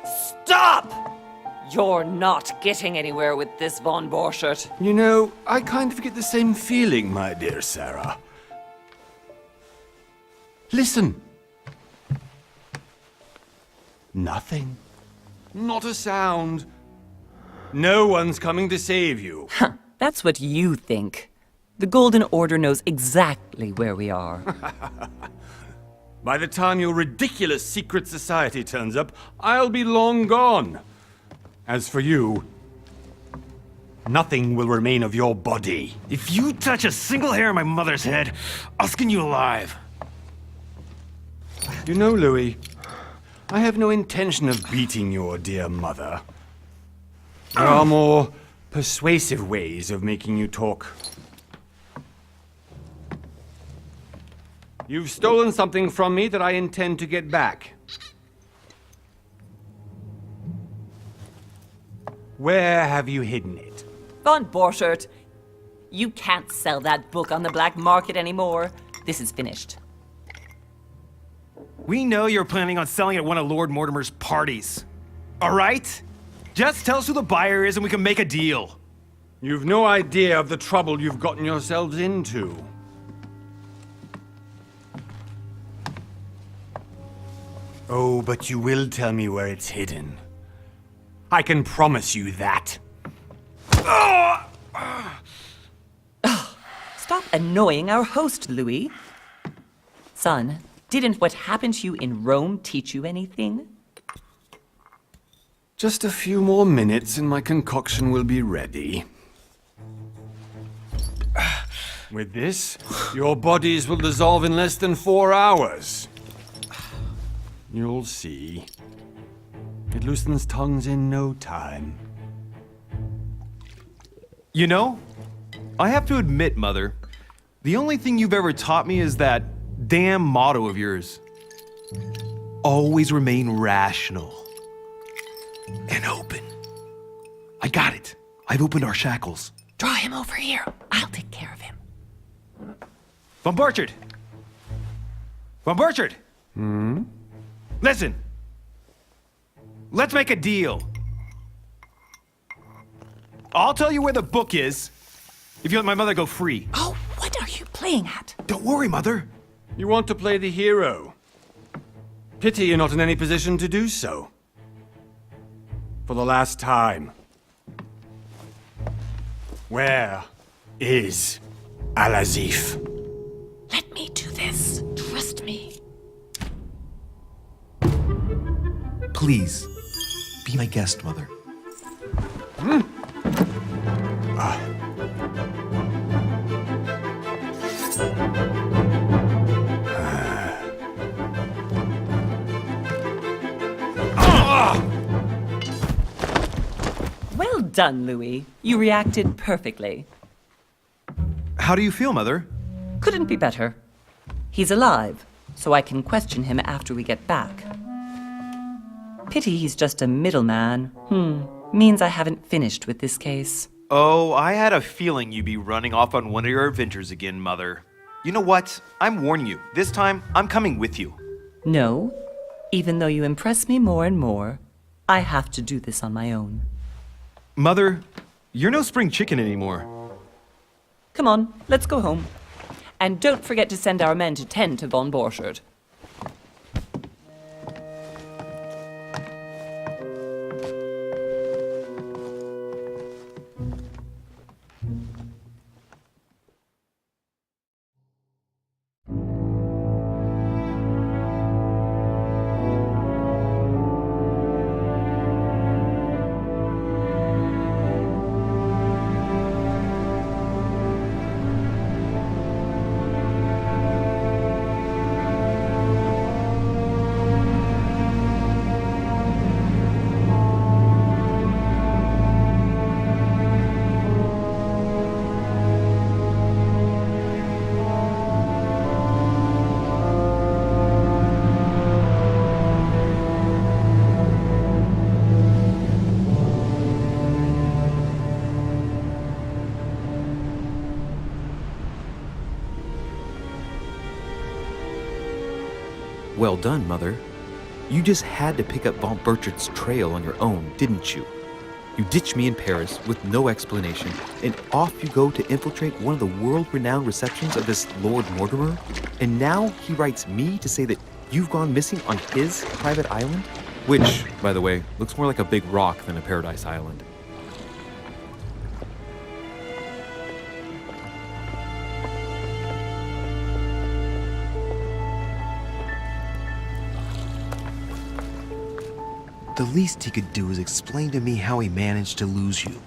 Stop! You're not getting anywhere with this, von Borchert. You know, I kind of get the same feeling, my dear Sarah. Listen. Nothing. Not a sound. No one's coming to save you. Huh, that's what you think. The Golden Order knows exactly where we are. By the time your ridiculous secret society turns up, I'll be long gone. As for you, nothing will remain of your body. If you touch a single hair on my mother's head, I'll skin you alive. You know, Louis, I have no intention of beating your dear mother. There are more persuasive ways of making you talk. You've stolen something from me that I intend to get back. Where have you hidden it? Von Borchert, you can't sell that book on the black market anymore. This is finished. We know you're planning on selling it at one of Lord Mortimer's parties. All right? Just tell us who the buyer is and we can make a deal. You've no idea of the trouble you've gotten yourselves into. Oh, but you will tell me where it's hidden. I can promise you that. Stop annoying our host, Louis. Son, didn't what happened to you in Rome teach you anything? Just a few more minutes and my concoction will be ready. With this, your bodies will dissolve in less than 4 hours. You'll see. It loosens tongues in no time. You know, I have to admit, Mother, the only thing you've ever taught me is that damn motto of yours. Always remain rational. And open. I got it. I've opened our shackles. Draw him over here. I'll take care of him. Von Borchert! Von Borchert! Listen. Let's make a deal. I'll tell you where the book is if you let my mother go free. Oh, what are you playing at? Don't worry, Mother. You want to play the hero. Pity you're not in any position to do so. For the last time. Where is Al-Azif? Let me do this. Trust me. Please, be my guest, Mother. Well done, Louis. You reacted perfectly. How do you feel, Mother? Couldn't be better. He's alive, so I can question him after we get back. Pity he's just a middleman. Means I haven't finished with this case. Oh, I had a feeling you'd be running off on one of your adventures again, Mother. You know what? I'm warning you. This time, I'm coming with you. No, even though you impress me more and more, I have to do this on my own. Mother, you're no spring chicken anymore. Come on, let's go home. And don't forget to send our men to tend to von Borchert. Well done, Mother. You just had to pick up Von Burchard's trail on your own, didn't you? You ditched me in Paris with no explanation, and off you go to infiltrate one of the world-renowned receptions of this Lord Mortimer? And now he writes me to say that you've gone missing on his private island? Which, by the way, looks more like a big rock than a paradise island. The least he could do is explain to me how he managed to lose you.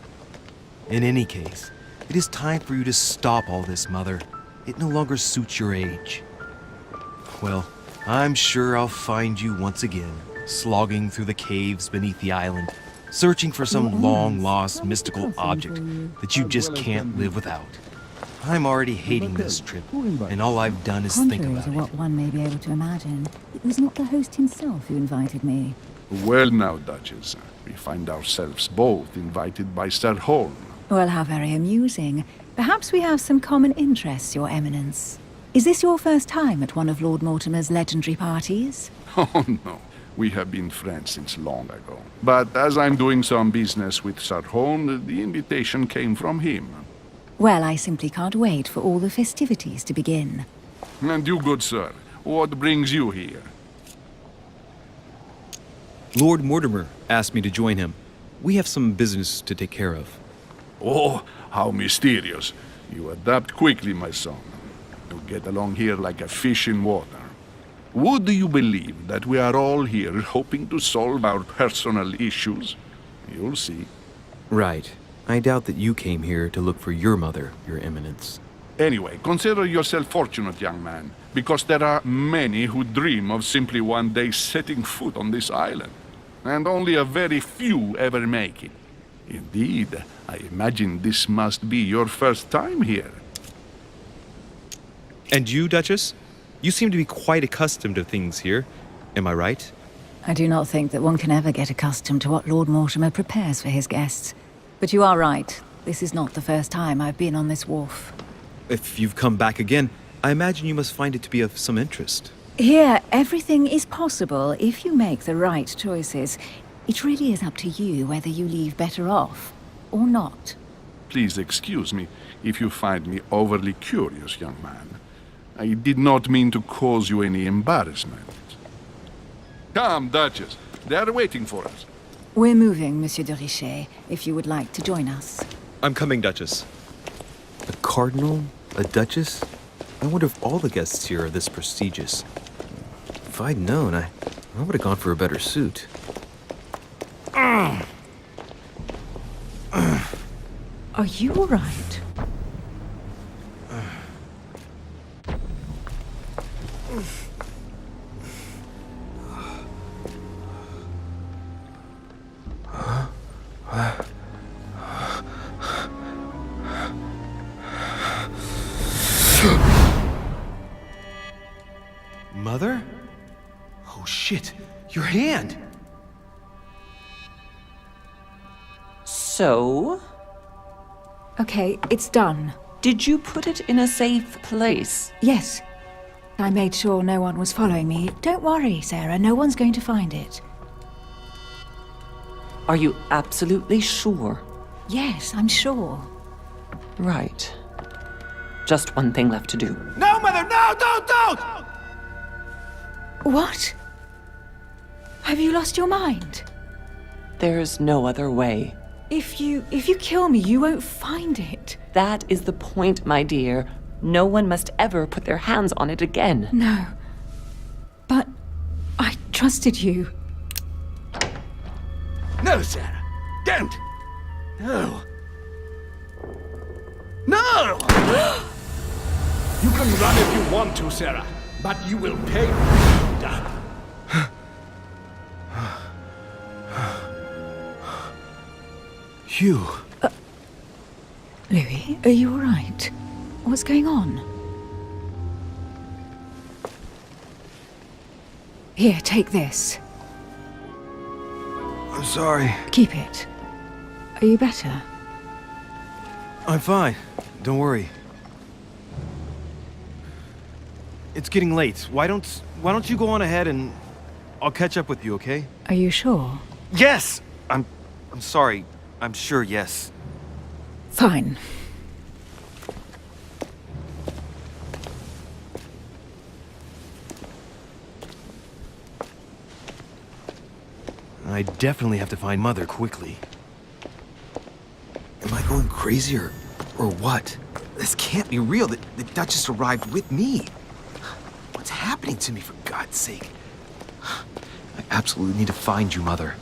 In any case, it is time for you to stop all this, Mother. It no longer suits your age. Well, I'm sure I'll find you once again, slogging through the caves beneath the island, searching for some long-lost mystical object that you just can't live without. I'm already hating this trip, and all I've done is think Contrary about to it. what one may be able to imagine, it was not the host himself who invited me. Well now, Duchess, we find ourselves both invited by Sir Holm. Well, how very amusing. Perhaps we have some common interests, Your Eminence. Is this your first time at one of Lord Mortimer's legendary parties? Oh no, we have been friends since long ago. But as I'm doing some business with Sir Holm, the invitation came from him. Well, I simply can't wait for all the festivities to begin. And you, good sir, what brings you here? Lord Mortimer asked me to join him. We have some business to take care of. Oh, how mysterious. You adapt quickly, my son. You get along here like a fish in water. Would you believe that we are all here hoping to solve our personal issues? You'll see. Right. I doubt that you came here to look for your mother, Your Eminence. Anyway, consider yourself fortunate, young man, because there are many who dream of simply one day setting foot on this island, and only a very few ever make it. Indeed, I imagine this must be your first time here. And you, Duchess? You seem to be quite accustomed to things here. Am I right? I do not think that one can ever get accustomed to what Lord Mortimer prepares for his guests. But you are right. This is not the first time I've been on this wharf. If you've come back again, I imagine you must find it to be of some interest. Here, everything is possible if you make the right choices. It really is up to you whether you leave better off or not. Please excuse me if you find me overly curious, young man. I did not mean to cause you any embarrassment. Come, Duchess. They are waiting for us. We're moving, Monsieur de Richet, if you would like to join us. I'm coming, Duchess. A cardinal? A duchess? I wonder if all the guests here are this prestigious. If I'd known, I would have gone for a better suit. Are you all right? Mother? Oh shit, your hand! So, Okay, it's done. did you put it in a safe place? Yes. I made sure no one was following me. Don't worry, Sarah, no one's going to find it. Are you absolutely sure? Yes, I'm sure. Right. Just one thing left to do. No, Mother, no, don't! What? Have you lost your mind? There's no other way. If you kill me, you won't find it. That is the point, my dear. No one must ever put their hands on it again. No. But I trusted you. No, Sarah. Don't. No. No! You can run if you want to, Sarah, but you will pay for done. Hugh. Louis, are you all right? What's going on? Here, take this. I'm sorry. Keep it. Are you better? I'm fine. Don't worry. It's getting late. Why don't you go on ahead and I'll catch up with you, okay? Are you sure? Yes! I'm sorry. I'm sure, yes. Fine. I definitely have to find Mother quickly. Am I going crazy or what? This can't be real. The Duchess arrived with me. What's happening to me, for God's sake? I absolutely need to find you, Mother.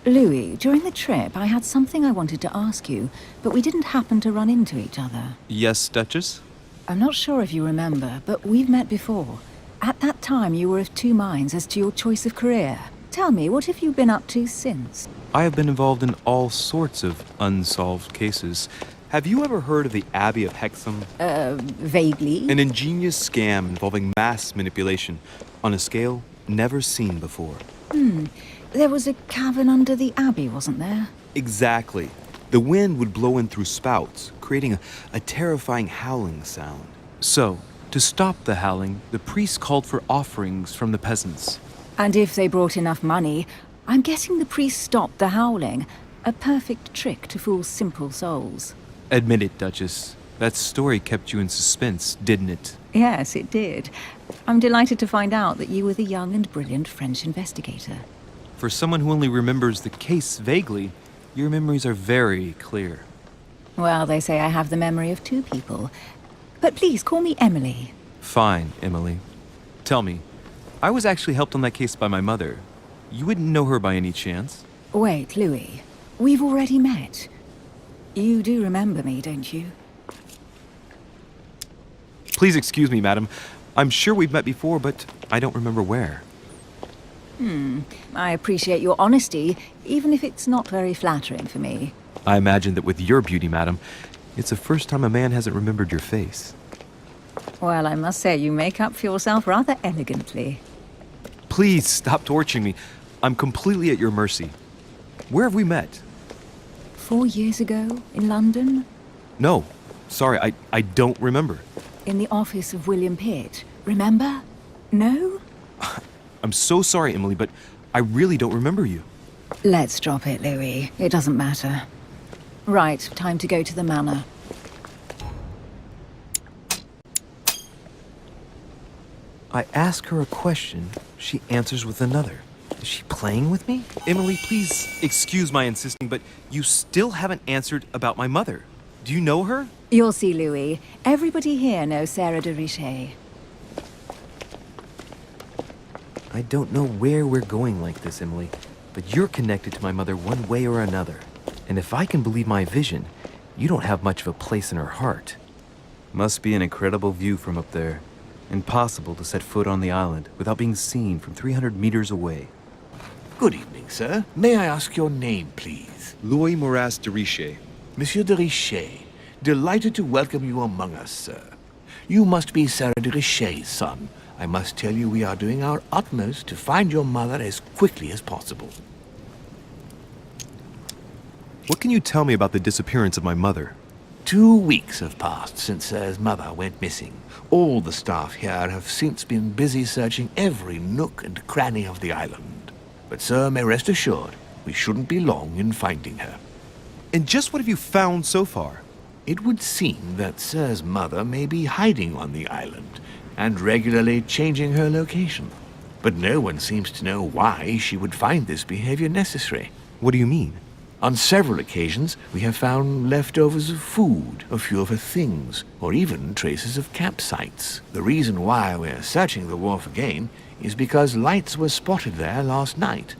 Louis, during the trip, I had something I wanted to ask you, but we didn't happen to run into each other. Yes, Duchess? I'm not sure if you remember, but we've met before. At that time, you were of two minds as to your choice of career. Tell me, what have you been up to since? I have been involved in all sorts of unsolved cases. Have you ever heard of the Abbey of Hexham? Vaguely. An ingenious scam involving mass manipulation on a scale never seen before. There was a cavern under the abbey, wasn't there? Exactly. The wind would blow in through spouts, creating a terrifying howling sound. So, to stop the howling, the priests called for offerings from the peasants. And if they brought enough money, I'm guessing the priest stopped the howling. A perfect trick to fool simple souls. Admit it, Duchess. That story kept you in suspense, didn't it? Yes, it did. I'm delighted to find out that you were the young and brilliant French investigator. For someone who only remembers the case vaguely, your memories are very clear. Well, they say I have the memory of two people. But please, call me Emily. Fine, Emily. Tell me, I was actually helped on that case by my mother. You wouldn't know her by any chance? Wait, Louis. We've already met. You do remember me, don't you? Please excuse me, madam. I'm sure we've met before, but I don't remember where. I appreciate your honesty, even if it's not very flattering for me. I imagine that with your beauty, madam, it's the first time a man hasn't remembered your face. Well, I must say you make up for yourself rather elegantly. Please stop torturing me. I'm completely at your mercy. Where have we met? 4 years ago, in London, No, sorry, I don't remember. in the office of William Pitt. Remember? No? I'm so sorry, Emily, but I really don't remember you. Let's drop it, Louis. It doesn't matter. Right, time to go to the manor. I ask her a question, she answers with another. Is she playing with me? Emily, please excuse my insisting, but you still haven't answered about my mother. Do you know her? You'll see, Louis. Everybody here knows Sarah de Richet. I don't know where we're going like this, Emily, but you're connected to my mother one way or another. And if I can believe my vision, you don't have much of a place in her heart. Must be an incredible view from up there. Impossible to set foot on the island without being seen from 300 meters away. Good evening, sir. May I ask your name, please? Louis Moras de Richet. Monsieur de Richet. Delighted to welcome you among us, sir. You must be Sarah de Richet's son. I must tell you we are doing our utmost to find your mother as quickly as possible. What can you tell me about the disappearance of my mother? 2 weeks have passed since Sir's mother went missing. All the staff here have since been busy searching every nook and cranny of the island. But Sir may rest assured, we shouldn't be long in finding her. And just what have you found so far? It would seem that Sir's mother may be hiding on the island and regularly changing her location. But no one seems to know why she would find this behavior necessary. What do you mean? On several occasions, we have found leftovers of food, a few of her things, or even traces of campsites. The reason why we're searching the wharf again is because lights were spotted there last night.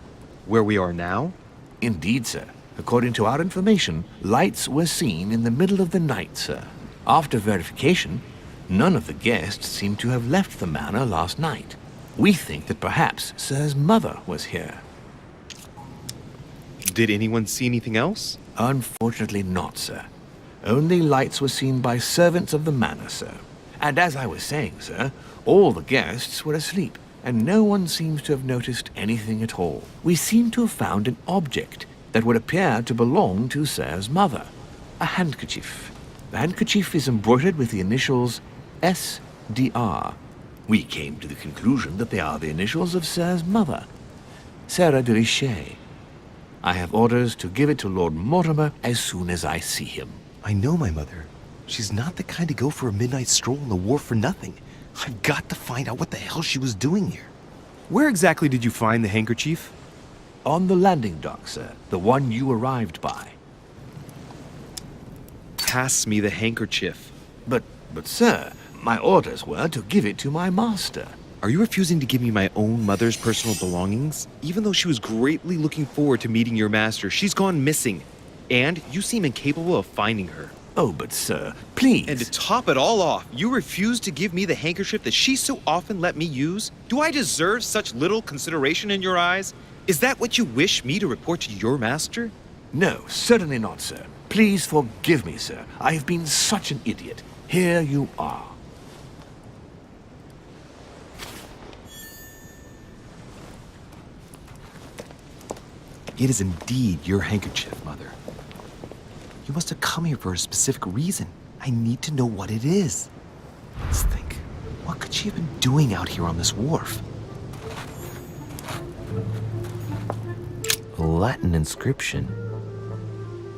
Where we are now? Indeed, sir. According to our information, lights were seen in the middle of the night, sir. After verification, none of the guests seem to have left the manor last night. We think that perhaps Sir's mother was here. Did anyone see anything else? Unfortunately not, sir. Only lights were seen by servants of the manor, sir. And as I was saying, sir, all the guests were asleep, and no one seems to have noticed anything at all. We seem to have found an object that would appear to belong to Sir's mother. A handkerchief. The handkerchief is embroidered with the initials SDR. We came to the conclusion that they are the initials of Sir's mother, Sarah de Richet. I have orders to give it to Lord Mortimer as soon as I see him. I know my mother. She's not the kind to go for a midnight stroll on the wharf for nothing. I've got to find out what the hell she was doing here. Where exactly did you find the handkerchief? On the landing dock, sir. The one you arrived by. Pass me the handkerchief. But, sir, my orders were to give it to my master. Are you refusing to give me my own mother's personal belongings? Even though she was greatly looking forward to meeting your master, she's gone missing. And you seem incapable of finding her. Oh, but sir, please. And to top it all off, you refuse to give me the handkerchief that she so often let me use? Do I deserve such little consideration in your eyes? Is that what you wish me to report to your master? No, certainly not, sir. Please forgive me, sir. I have been such an idiot. Here you are. It is indeed your handkerchief, Mother. You must have come here for a specific reason. I need to know what it is. Let's think. What could she have been doing out here on this wharf? A Latin inscription.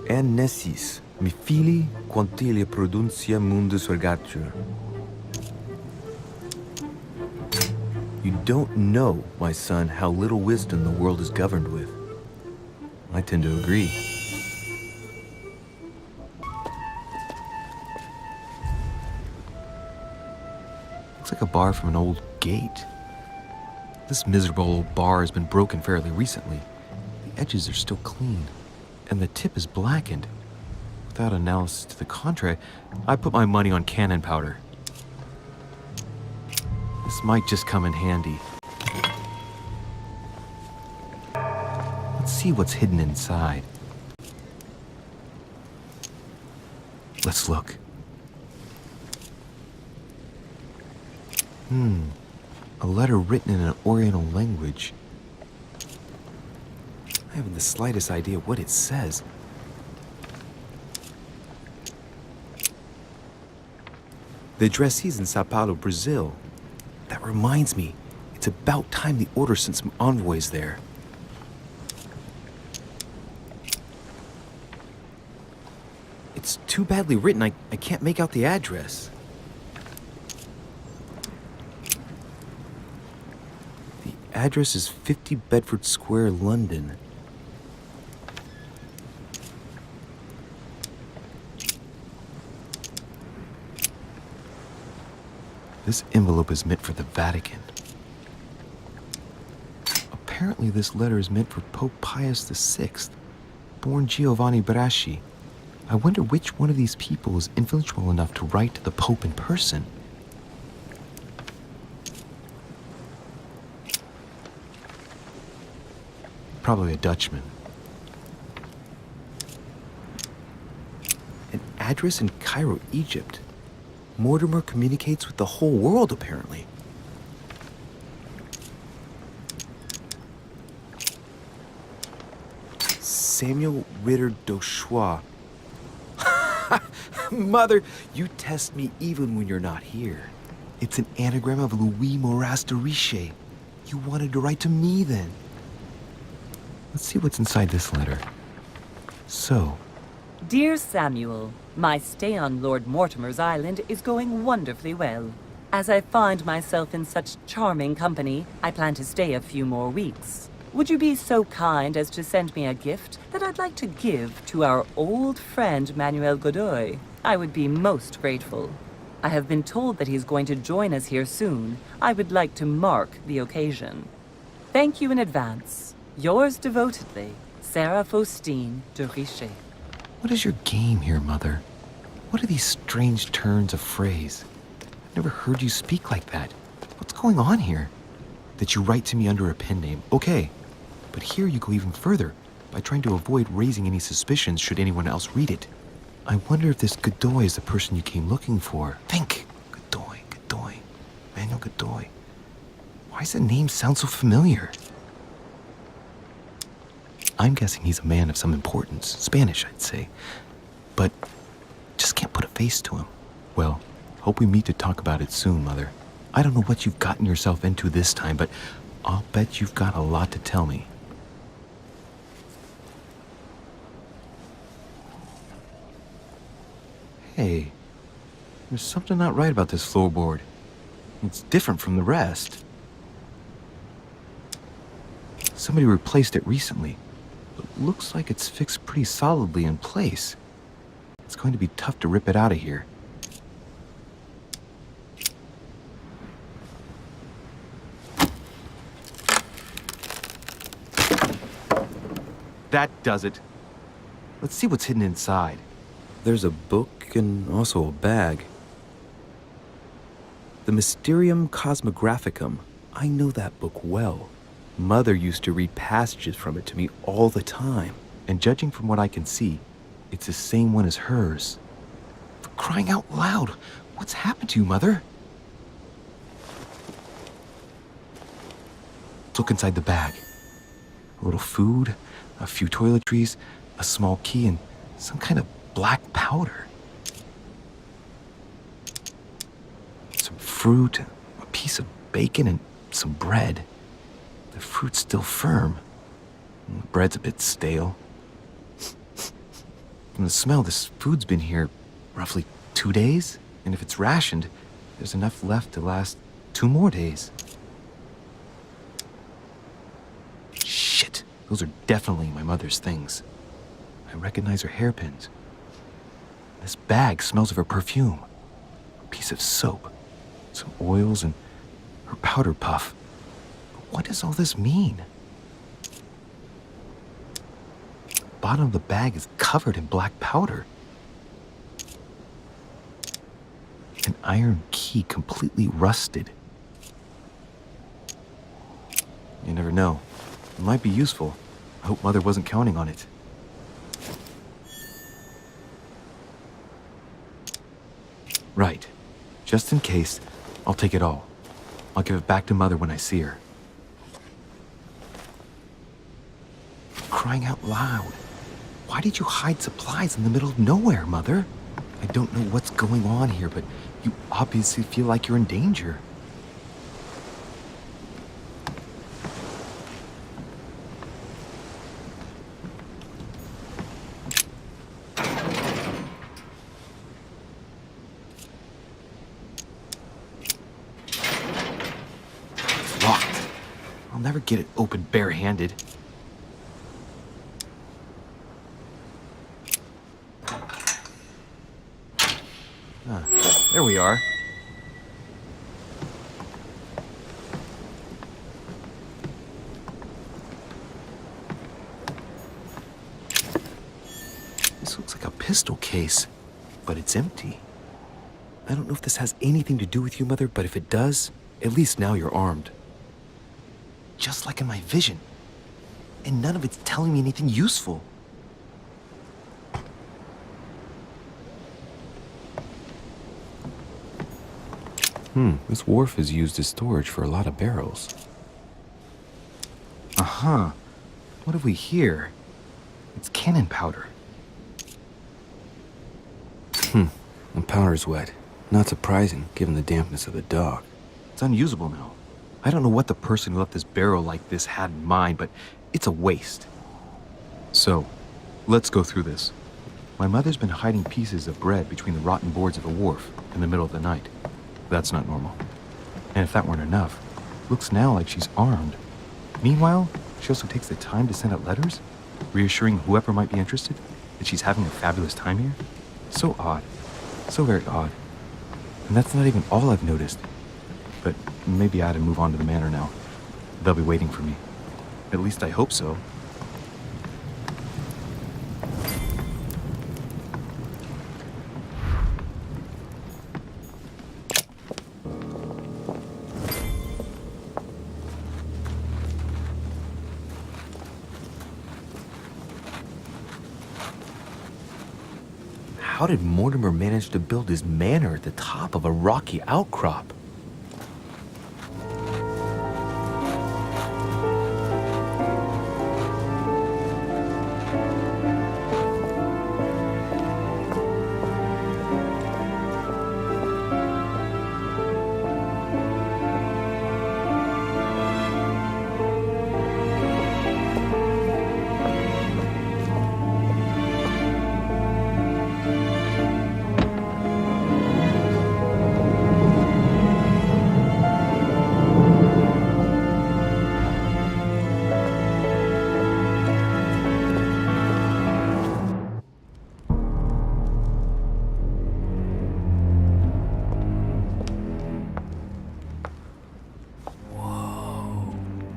En nessis, mi fili, quantilia produncia mundus ergatur. You don't know, my son, how little wisdom the world is governed with. I tend to agree. Looks like a bar from an old gate. This miserable old bar has been broken fairly recently. The edges are still clean, and the tip is blackened. Without analysis to the contrary, I put my money on cannon powder. This might just come in handy. Let's see what's hidden inside. Let's look. A letter written in an Oriental language. I haven't the slightest idea what it says. The address is in Sao Paulo, Brazil. That reminds me, it's about time the order sent some envoys there. It's too badly written, I can't make out the address. The address is 50 Bedford Square, London. This envelope is meant for the Vatican. Apparently this letter is meant for Pope Pius VI, born Giovanni Braschi. I wonder which one of these people is influential enough to write to the Pope in person. Probably a Dutchman. An address in Cairo, Egypt. Mortimer communicates with the whole world, apparently. Samuel Ritter d'Auchois. Mother, you test me even when you're not here. It's an anagram of Louis Moras de Richet. You wanted to write to me then. Let's see what's inside this letter. So, Dear Samuel, my stay on Lord Mortimer's island is going wonderfully well. As I find myself in such charming company, I plan to stay a few more weeks. Would you be so kind as to send me a gift that I'd like to give to our old friend Manuel Godoy? I would be most grateful. I have been told that he's going to join us here soon. I would like to mark the occasion. Thank you in advance. Yours devotedly, Sarah Faustine de Richet. what is your game here, Mother? What are these strange turns of phrase? I've never heard you speak like that. What's going on here? That you write to me under a pen name, okay. But here you go even further, by trying to avoid raising any suspicions should anyone else read it. I wonder if this Godoy is the person you came looking for. Think! Godoy. Manuel Godoy. Why does the name sound so familiar? I'm guessing he's a man of some importance. Spanish, I'd say. But just can't put a face to him. Well, Hope we meet to talk about it soon, Mother. I don't know what you've gotten yourself into this time, but I'll bet you've got a lot to tell me. Hey, there's something not right about this floorboard. It's different from the rest. Somebody replaced it recently, but looks like it's fixed pretty solidly in place. It's going to be tough to rip it out of here. That does it. Let's see what's hidden inside. There's a book and also a bag. The Mysterium Cosmographicum. I know that book well. Mother used to read passages from it to me all the time. And judging from what I can see, it's the same one as hers. For crying out loud, what's happened to you, Mother? Let's look inside the bag. A little food, a few toiletries, a small key, and some kind of black powder. Some fruit, a piece of bacon, and some bread. The fruit's still firm. The bread's a bit stale. From the smell, this food's been here roughly 2 days. And if it's rationed, there's enough left to last 2 more days. Shit, those are definitely my mother's things. I recognize her hairpins. This bag smells of her perfume. A piece of soap, some oils, and her powder puff. What does all this mean? The bottom of the bag is covered in black powder. An iron key completely rusted. You never know. It might be useful. I hope Mother wasn't counting on it. Right. Just in case, I'll take it all. I'll give it back to Mother when I see her. Crying out loud. Why did you hide supplies in the middle of nowhere, Mother? I don't know what's going on here, but you obviously feel like you're in danger. It's locked. I'll never get it open barehanded. There we are. This looks like a pistol case, but it's empty. I don't know if this has anything to do with you, Mother, but if it does, at least now you're armed. Just like in my vision. And none of it's telling me anything useful. This wharf is used as storage for a lot of barrels. Uh-huh. What have we here? It's cannon powder. The powder's wet. Not surprising, given the dampness of the dock. It's unusable now. I don't know what the person who left this barrel like this had in mind, but it's a waste. So, let's go through this. My mother's been hiding pieces of bread between the rotten boards of a wharf in the middle of the night. That's not normal. And if that weren't enough, looks now like she's armed. Meanwhile, she also takes the time to send out letters, reassuring whoever might be interested that she's having a fabulous time here. So odd. So very odd. And that's not even all I've noticed. But maybe I ought to move on to the manor now. They'll be waiting for me. At least I hope so. How did Mortimer manage to build his manor at the top of a rocky outcrop?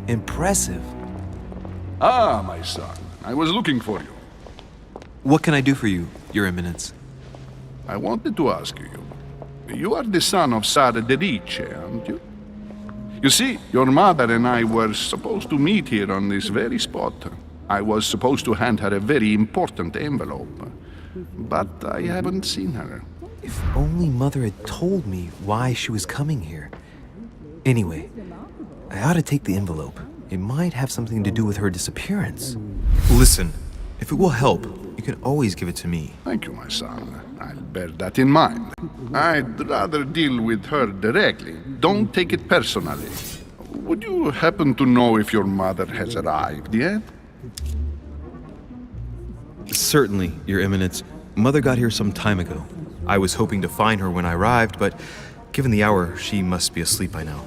Impressive. Ah, my son, I was looking for you. What can I do for you, Your Eminence? I wanted to ask you. You are the son of Sara de Rice, aren't you? You see, your mother and I were supposed to meet here on this very spot. I was supposed to hand her a very important envelope, but I haven't seen her. If only Mother had told me why she was coming here. Anyway, I ought to take the envelope. It might have something to do with her disappearance. Listen, if it will help, you can always give it to me. Thank you, my son. I'll bear that in mind. I'd rather deal with her directly. Don't take it personally. Would you happen to know if your mother has arrived yet? Certainly, Your Eminence. Mother got here some time ago. I was hoping to find her when I arrived, but given the hour, she must be asleep by now.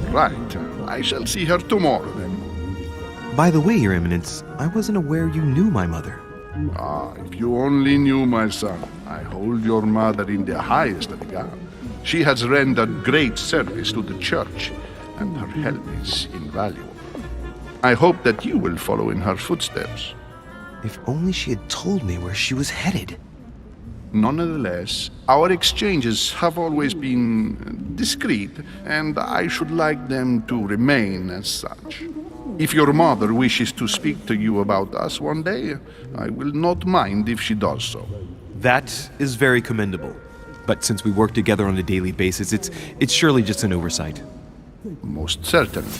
Right. I shall see her tomorrow then. By the way, Your Eminence, I wasn't aware you knew my mother. Ah, if you only knew, my son. I hold your mother in the highest regard. She has rendered great service to the church, and her help is invaluable. I hope that you will follow in her footsteps. If only she had told me where she was headed. Nonetheless, our exchanges have always been discreet, and I should like them to remain as such. If your mother wishes to speak to you about us one day, I will not mind if she does so. That is very commendable. But since we work together on a daily basis, it's surely just an oversight. Most certainly.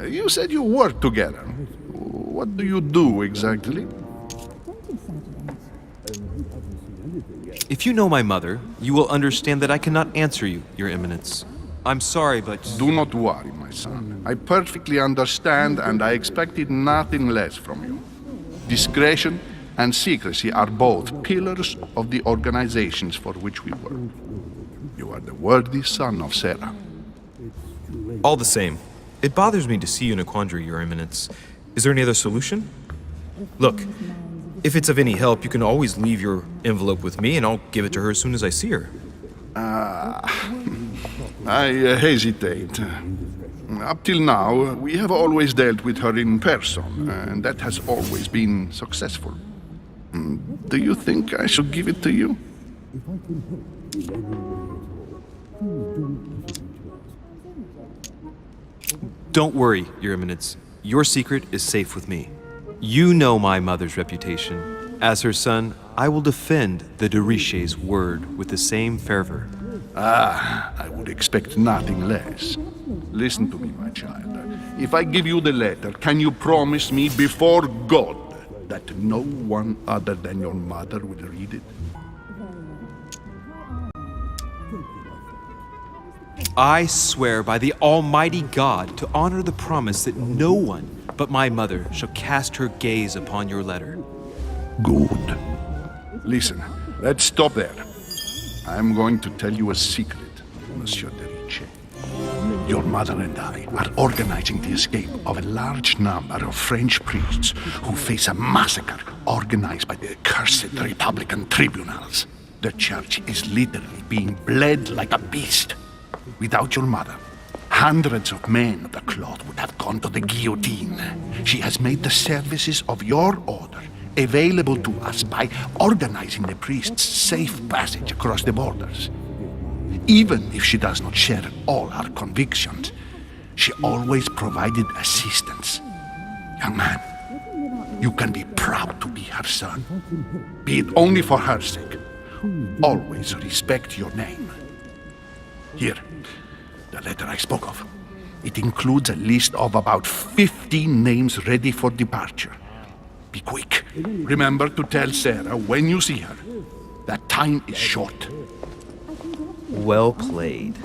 You said you work together. What do you do exactly? If you know my mother, you will understand that I cannot answer you, Your Eminence. I'm sorry, but... Do not worry, my son. I perfectly understand, and I expected nothing less from you. Discretion and secrecy are both pillars of the organizations for which we work. You are the worthy son of Sarah. All the same, it bothers me to see you in a quandary, Your Eminence. Is there any other solution? Look, if it's of any help, you can always leave your envelope with me, and I'll give it to her as soon as I see her. I hesitate. Up till now, we have always dealt with her in person, and that has always been successful. Do you think I should give it to you? Don't worry, Your Eminence. Your secret is safe with me. You know my mother's reputation. As her son, I will defend the de Riche's word with the same fervor. Ah, I would expect nothing less. Listen to me, my child. If I give you the letter, can you promise me before God that no one other than your mother will read it? I swear by the Almighty God to honor the promise that no one but my mother shall cast her gaze upon your letter. Good. Listen, let's stop there. I'm going to tell you a secret, Monsieur de Riche. Your mother and I are organizing the escape of a large number of French priests who face a massacre organized by the accursed Republican tribunals. The church is literally being bled like a beast. Without your mother, hundreds of men of the cloth would have gone to the guillotine. She has made the services of your order available to us by organizing the priests' safe passage across the borders. Even if she does not share all our convictions, she always provided assistance. Young man, you can be proud to be her son. Be it only for her sake. Always respect your name. Here, the letter I spoke of. It includes a list of about 15 names ready for departure. Be quick. Remember to tell Sarah when you see her that time is short. Well played.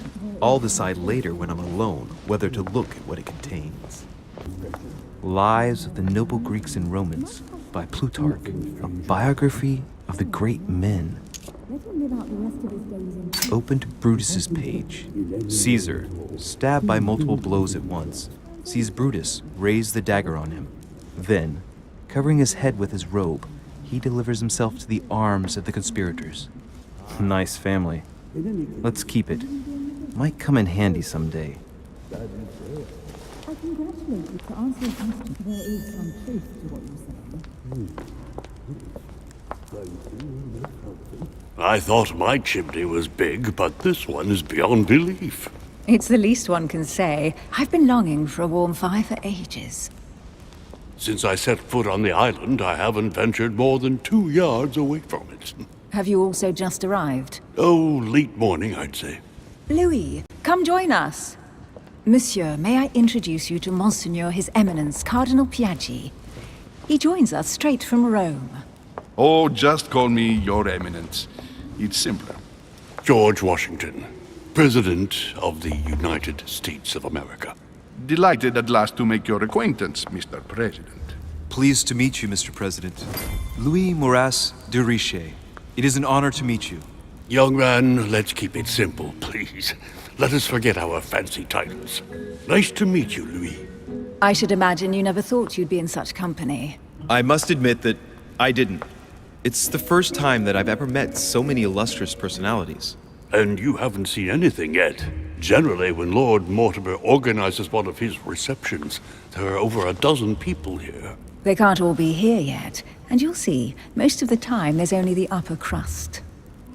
I'll decide later when I'm alone whether to look at what it contains. Lives of the Noble Greeks and Romans by Plutarch, a biography of the great men. Open to Brutus's page. Caesar, stabbed by multiple blows at once, sees Brutus raise the dagger on him. Then, covering his head with his robe, he delivers himself to the arms of the conspirators. Nice family. Let's keep it. Might come in handy someday. I congratulate you for answering questions. There is some truth to what you say. I thought my chimney was big, but this one is beyond belief. It's the least one can say. I've been longing for a warm fire for ages. Since I set foot on the island, I haven't ventured more than 2 yards away from it. Have you also just arrived? Oh, late morning, I'd say. Louis, come join us. Monsieur, may I introduce you to Monseigneur His Eminence, Cardinal Piaggi. He joins us straight from Rome. Oh, just call me Your Eminence. It's simpler. George Washington, President of the United States of America. Delighted at last to make your acquaintance, Mr. President. Pleased to meet you, Mr. President. Louis Moras de Richet. It is an honor to meet you. Young man, let's keep it simple, please. Let us forget our fancy titles. Nice to meet you, Louis. I should imagine you never thought you'd be in such company. I must admit that I didn't. It's the first time that I've ever met so many illustrious personalities. And you haven't seen anything yet. Generally, when Lord Mortimer organizes one of his receptions, there are over a dozen people here. They can't all be here yet, and you'll see, most of the time there's only the upper crust.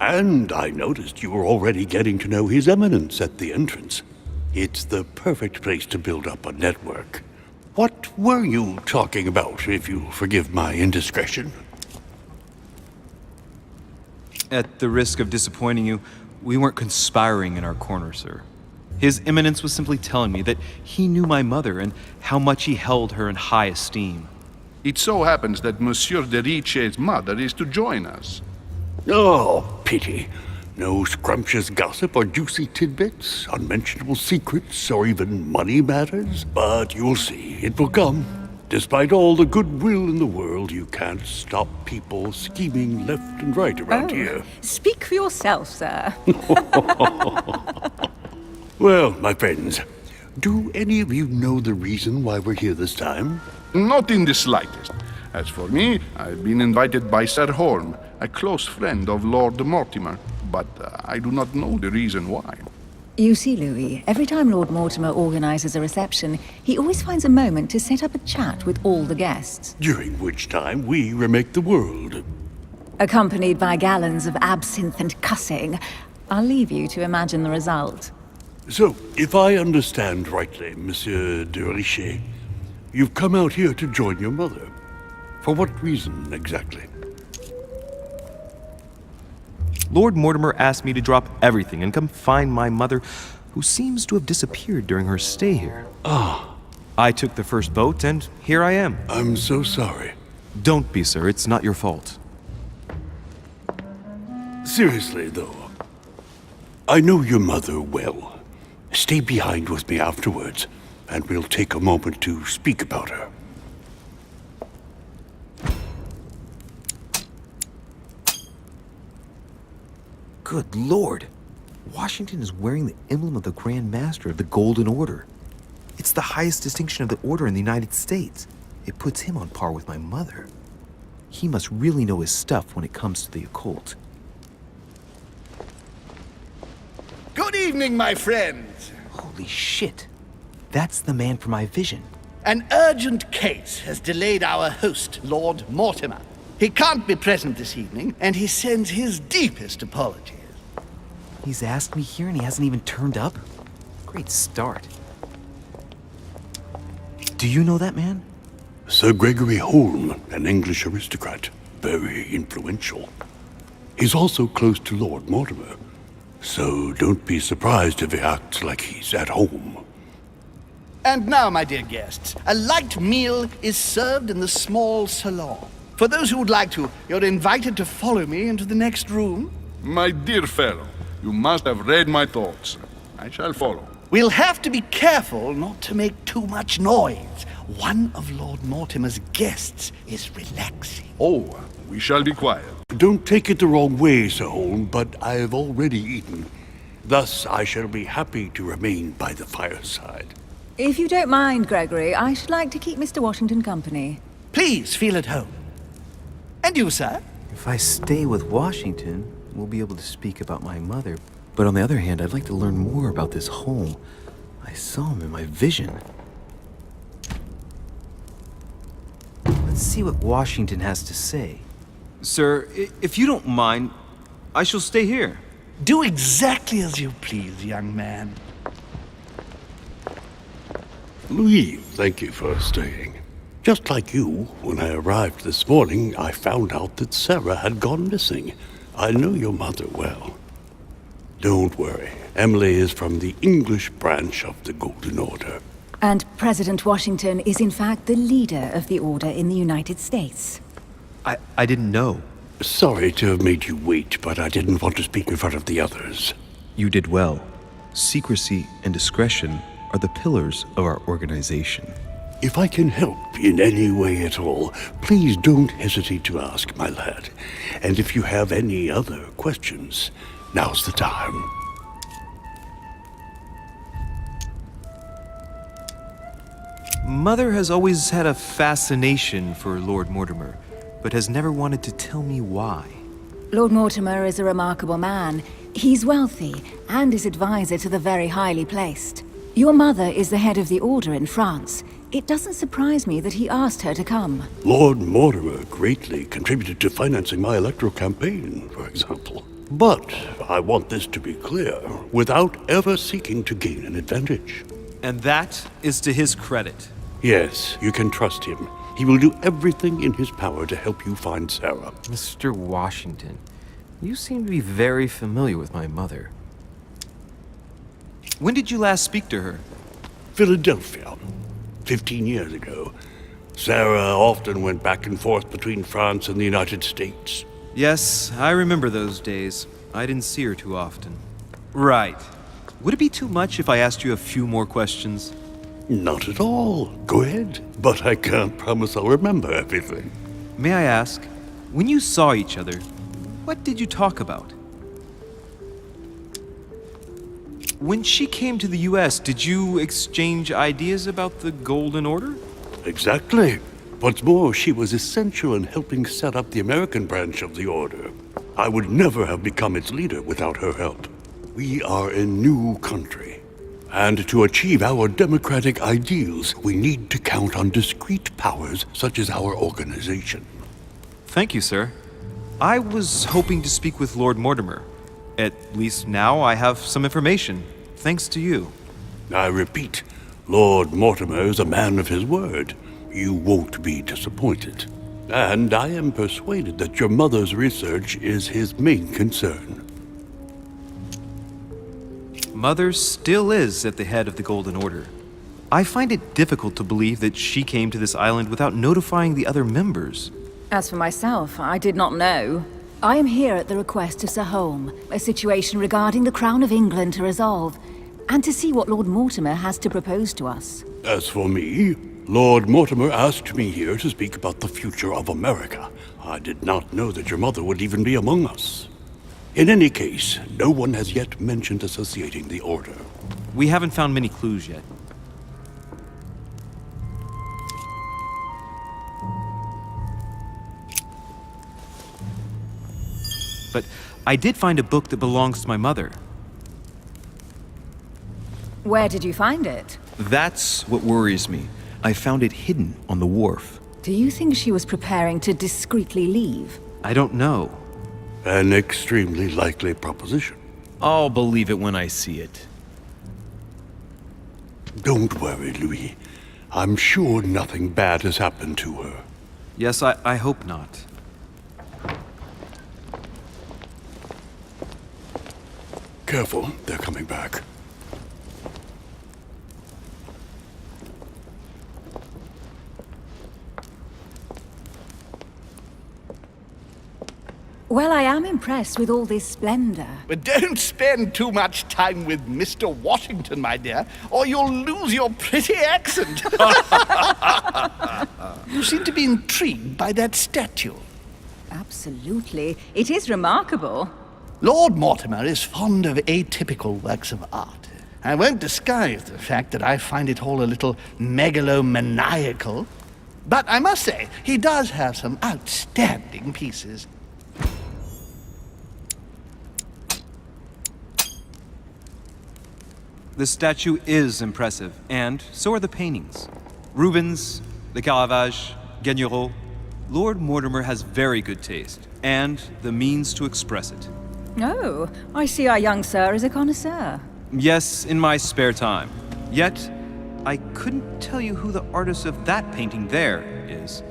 And I noticed you were already getting to know His Eminence at the entrance. It's the perfect place to build up a network. What were you talking about, if you forgive my indiscretion? At the risk of disappointing you, we weren't conspiring in our corner, sir. His Eminence was simply telling me that he knew my mother and how much he held her in high esteem. It so happens that Monsieur de Richet's mother is to join us. Oh, pity. No scrumptious gossip or juicy tidbits, unmentionable secrets, or even money matters. But you'll see, it will come. Despite all the goodwill in the world, you can't stop people scheming left and right around here. Speak for yourself, sir. Well, my friends, do any of you know the reason why we're here this time? Not in the slightest. As for me, I've been invited by Sir Horn, a close friend of Lord Mortimer, but I do not know the reason why. You see, Louis, every time Lord Mortimer organizes a reception, he always finds a moment to set up a chat with all the guests. During which time we remake the world. Accompanied by gallons of absinthe and cussing. I'll leave you to imagine the result. So, if I understand rightly, Monsieur de Richet, you've come out here to join your mother. For what reason, exactly? Lord Mortimer asked me to drop everything and come find my mother, who seems to have disappeared during her stay here. Ah. I took the first boat, and here I am. I'm so sorry. Don't be, sir. It's not your fault. Seriously, though, I know your mother well. Stay behind with me afterwards, and we'll take a moment to speak about her. Good Lord! Washington is wearing the emblem of the Grand Master of the Golden Order. It's the highest distinction of the Order in the United States. It puts him on par with my mother. He must really know his stuff when it comes to the occult. Good evening, my friends. Holy shit! That's the man for my vision. An urgent case has delayed our host, Lord Mortimer. He can't be present this evening, and he sends his deepest apologies. He's asked me here and he hasn't even turned up? Great start. Do you know that man? Sir Gregory Holm, an English aristocrat, very influential. He's also close to Lord Mortimer, so don't be surprised if he acts like he's at home. And now, my dear guests, a light meal is served in the small salon. For those who would like to, you're invited to follow me into the next room. My dear fellow, you must have read my thoughts. I shall follow. We'll have to be careful not to make too much noise. One of Lord Mortimer's guests is relaxing. Oh, we shall be quiet. Don't take it the wrong way, Sir Holm, but I have already eaten. Thus, I shall be happy to remain by the fireside. If you don't mind, Gregory, I should like to keep Mr. Washington company. Please feel at home. And you, sir? If I stay with Washington, we'll be able to speak about my mother. But on the other hand, I'd like to learn more about this home. I saw him in my vision. Let's see what Washington has to say. Sir, if you don't mind, I shall stay here. Do exactly as you please, young man. Louis, thank you for staying. Just like you, when I arrived this morning, I found out that Sarah had gone missing. I know your mother well. Don't worry. Emily is from the English branch of the Golden Order. And President Washington is in fact the leader of the Order in the United States. I didn't know. Sorry to have made you wait, but I didn't want to speak in front of the others. You did well. Secrecy and discretion are the pillars of our organization. If I can help in any way at all, please don't hesitate to ask, my lad. And if you have any other questions, now's the time. Mother has always had a fascination for Lord Mortimer, but has never wanted to tell me why. Lord Mortimer is a remarkable man. He's wealthy and is advisor to the very highly placed. Your mother is the head of the Order in France. It doesn't surprise me that he asked her to come. Lord Mortimer greatly contributed to financing my electoral campaign, for example. But I want this to be clear, without ever seeking to gain an advantage. And that is to his credit. Yes, you can trust him. He will do everything in his power to help you find Sarah. Mr. Washington, you seem to be very familiar with my mother. When did you last speak to her? Philadelphia, 15 years ago. Sarah often went back and forth between France and the United States. Yes, I remember those days. I didn't see her too often. Right. Would it be too much if I asked you a few more questions? Not at all. Go ahead. But I can't promise I'll remember everything. May I ask, when you saw each other, what did you talk about? When she came to the US, did you exchange ideas about the Golden Order? Exactly. What's more, she was essential in helping set up the American branch of the Order. I would never have become its leader without her help. We are a new country. And to achieve our democratic ideals, we need to count on discrete powers such as our organization. Thank you, sir. I was hoping to speak with Lord Mortimer. At least now I have some information, thanks to you. I repeat, Lord Mortimer is a man of his word. You won't be disappointed. And I am persuaded that your mother's research is his main concern. Mother still is at the head of the Golden Order. I find it difficult to believe that she came to this island without notifying the other members. As for myself, I did not know. I am here at the request of Sir Holm, a situation regarding the Crown of England to resolve, and to see what Lord Mortimer has to propose to us. As for me, Lord Mortimer asked me here to speak about the future of America. I did not know that your mother would even be among us. In any case, no one has yet mentioned associating the Order. We haven't found many clues yet. But I did find a book that belongs to my mother. Where did you find it? That's what worries me. I found it hidden on the wharf. Do you think she was preparing to discreetly leave? I don't know. An extremely likely proposition. I'll believe it when I see it. Don't worry, Louis. I'm sure nothing bad has happened to her. Yes, I hope not. Careful, they're coming back. Well, I am impressed with all this splendor. But don't spend too much time with Mr. Washington, my dear, or you'll lose your pretty accent. You seem to be intrigued by that statue. Absolutely. It is remarkable. Lord Mortimer is fond of atypical works of art. I won't disguise the fact that I find it all a little megalomaniacal. But I must say, he does have some outstanding pieces. The statue is impressive, and so are the paintings. Rubens, the Caravage, Guignero, Lord Mortimer has very good taste, and the means to express it. Oh, I see our young sir is a connoisseur. Yes, in my spare time. Yet, I couldn't tell you who the artist of that painting there is.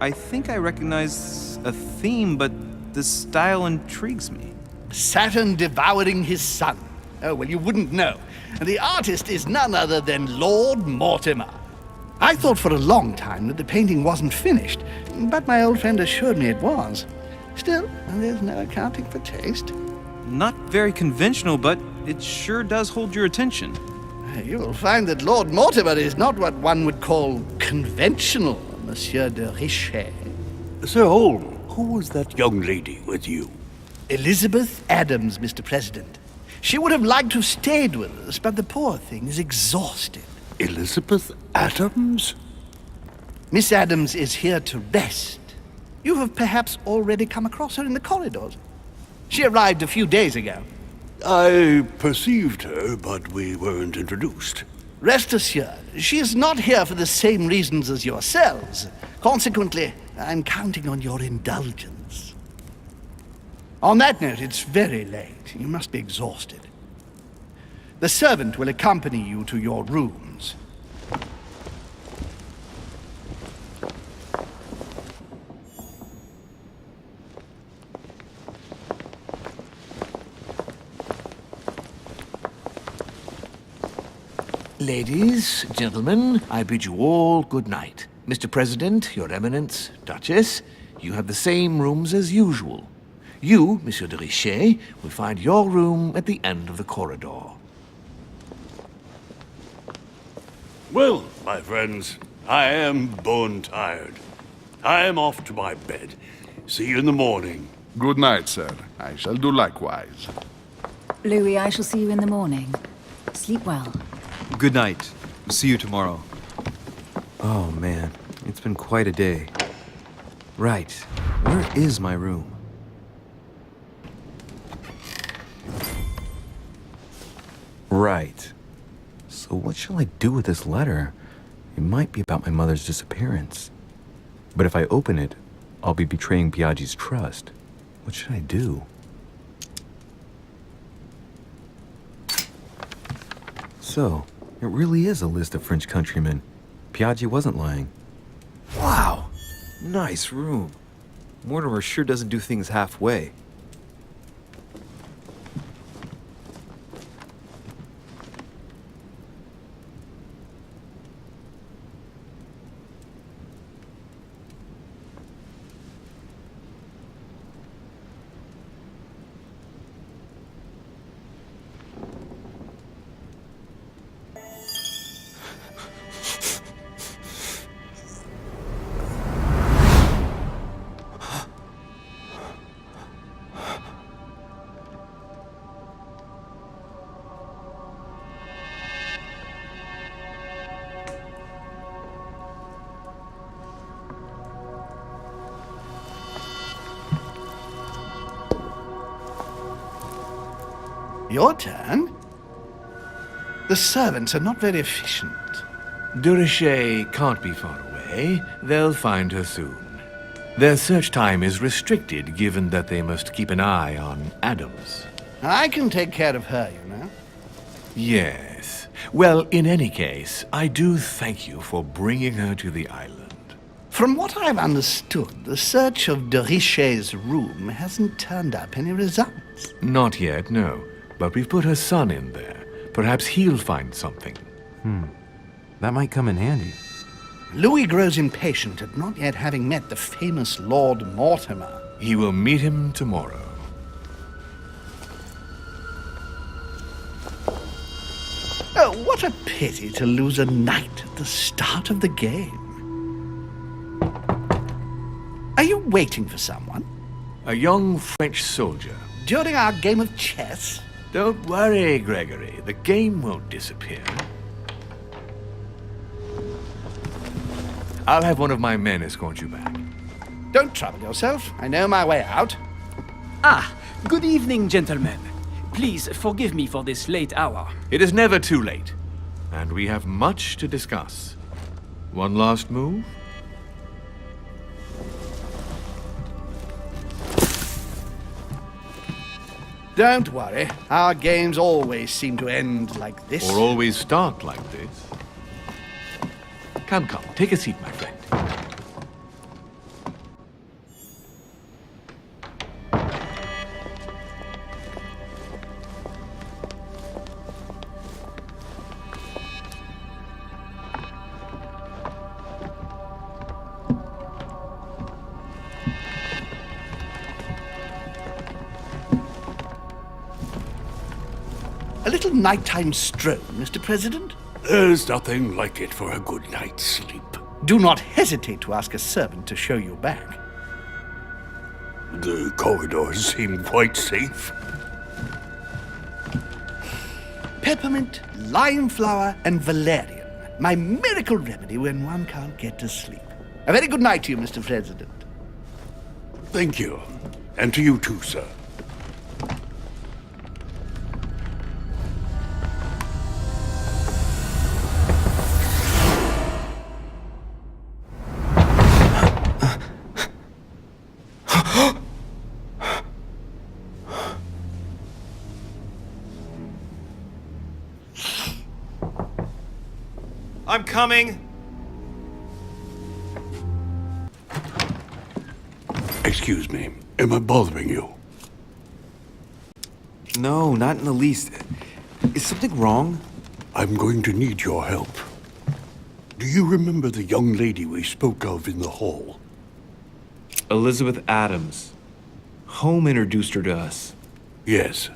I think I recognize a theme, but the style intrigues me. Saturn devouring his son. Oh, well, you wouldn't know. And the artist is none other than Lord Mortimer. I thought for a long time that the painting wasn't finished, but my old friend assured me it was. Still, there's no accounting for taste. Not very conventional, but it sure does hold your attention. You'll find that Lord Mortimer is not what one would call conventional, Monsieur de Richet. Sir Holm, who was that young lady with you? Elizabeth Adams, Mr. President. She would have liked to have stayed with us, but the poor thing is exhausted. Elizabeth Adams? Miss Adams is here to rest. You have perhaps already come across her in the corridors. She arrived a few days ago. I perceived her, but we weren't introduced. Rest assured, she is not here for the same reasons as yourselves. Consequently, I'm counting on your indulgence. On that note, it's very late. You must be exhausted. The servant will accompany you to your rooms. Ladies, gentlemen, I bid you all good night. Mr. President, Your Eminence, Duchess, you have the same rooms as usual. You, Monsieur de Richet, will find your room at the end of the corridor. Well, my friends, I am bone tired. I am off to my bed. See you in the morning. Good night, sir. I shall do likewise. Louis, I shall see you in the morning. Sleep well. Good night. See you tomorrow. Oh man, it's been quite a day. Right, where is my room? Right. So what shall I do with this letter? It might be about my mother's disappearance. But if I open it, I'll be betraying Biaggi's trust. What should I do? So, it really is a list of French countrymen. Biaggi wasn't lying. Wow! Nice room. Mortimer sure doesn't do things halfway. Your turn? The servants are not very efficient. De Richet can't be far away. They'll find her soon. Their search time is restricted, given that they must keep an eye on Adams. I can take care of her, you know. Yes. Well, in any case, I do thank you for bringing her to the island. From what I've understood, the search of de Richet's room hasn't turned up any results. Not yet, no. But we've put her son in there. Perhaps he'll find something. That might come in handy. Louis grows impatient at not yet having met the famous Lord Mortimer. He will meet him tomorrow. Oh, what a pity to lose a knight at the start of the game. Are you waiting for someone? A young French soldier. During our game of chess? Don't worry, Gregory. The game won't disappear. I'll have one of my men escort you back. Don't trouble yourself. I know my way out. Ah, good evening, gentlemen. Please forgive me for this late hour. It is never too late, and we have much to discuss. One last move? Don't worry. Our games always seem to end like this. Or always start like this. Come, come, take a seat, my friend. A little nighttime stroll, Mr. President? There's nothing like it for a good night's sleep. Do not hesitate to ask a servant to show you back. The corridors seem quite safe. Peppermint, lime flower, and valerian. My miracle remedy when one can't get to sleep. A very good night to you, Mr. President. Thank you. And to you too, sir. I'm coming. Excuse me. Am I bothering you? No, not in the least. Is something wrong? I'm going to need your help. Do you remember the young lady we spoke of in the hall? Elizabeth Adams. Home introduced her to us. Yes.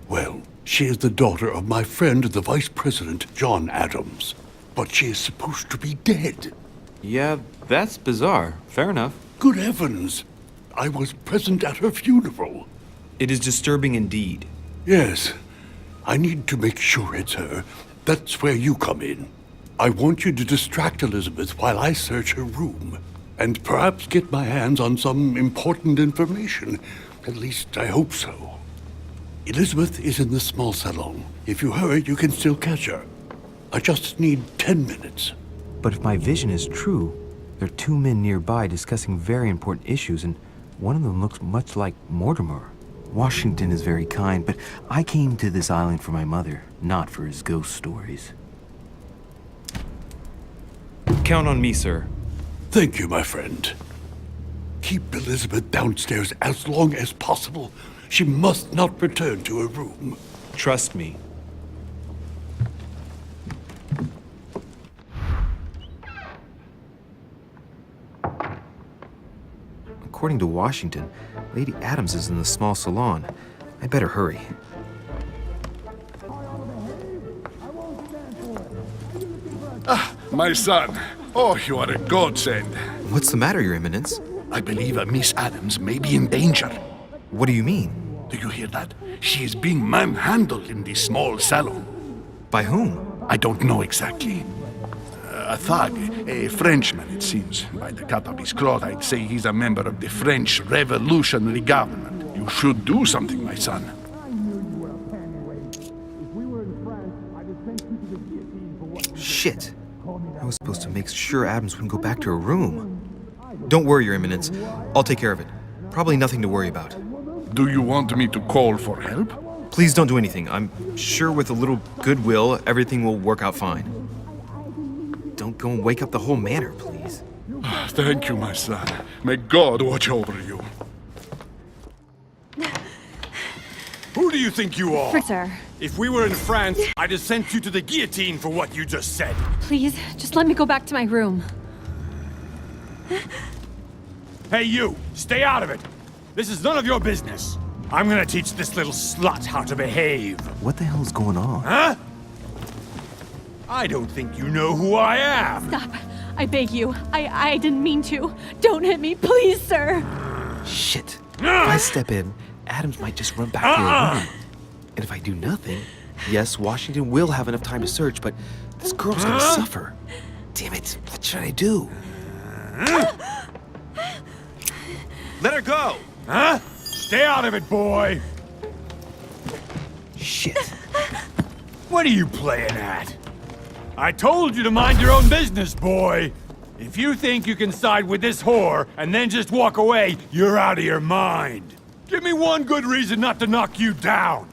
Well, she is the daughter of my friend, the Vice President, John Adams. But she is supposed to be dead. Yeah, that's bizarre. Fair enough. Good heavens! I was present at her funeral. It is disturbing indeed. Yes. I need to make sure it's her. That's where you come in. I want you to distract Elizabeth while I search her room. And perhaps get my hands on some important information. At least, I hope so. Elizabeth is in the small salon. If you hurry, you can still catch her. I just need 10 minutes. But if my vision is true, there are two men nearby discussing very important issues, and one of them looks much like Mortimer. Washington is very kind, but I came to this island for my mother, not for his ghost stories. Count on me, sir. Thank you, my friend. Keep Elizabeth downstairs as long as possible. She must not return to her room. Trust me. According to Washington, Lady Adams is in the small salon. I better hurry. My son. Oh, you are a godsend. What's the matter, Your Eminence? I believe a Miss Adams may be in danger. What do you mean? Do you hear that? She is being manhandled in the small salon. By whom? I don't know exactly. A thug, a Frenchman, it seems. By the cut of his cloth, I'd say he's a member of the French Revolutionary Government. You should do something, my son. Shit. I was supposed to make sure Adams wouldn't go back to her room. Don't worry, Your Eminence. I'll take care of it. Probably nothing to worry about. Do you want me to call for help? Please don't do anything. I'm sure with a little goodwill, everything will work out fine. Don't go and wake up the whole manor, please. Thank you, my son. May God watch over you. Who do you think you are? Sir. If we were in France, I'd have sent you to the guillotine for what you just said. Please, just let me go back to my room. Hey, you! Stay out of it! This is none of your business. I'm gonna teach this little slut how to behave. What the hell is going on? Huh? I don't think you know who I am. Stop. I beg you. I didn't mean to. Don't hit me, please, sir. Shit. If I step in, Adams might just run back to her room. And if I do nothing, yes, Washington will have enough time to search, but this girl's gonna suffer. Damn it, what should I do? Let her go! Huh? Stay out of it, boy! Shit. What are you playing at? I told you to mind your own business, boy! If you think you can side with this whore and then just walk away, you're out of your mind. Give me one good reason not to knock you down.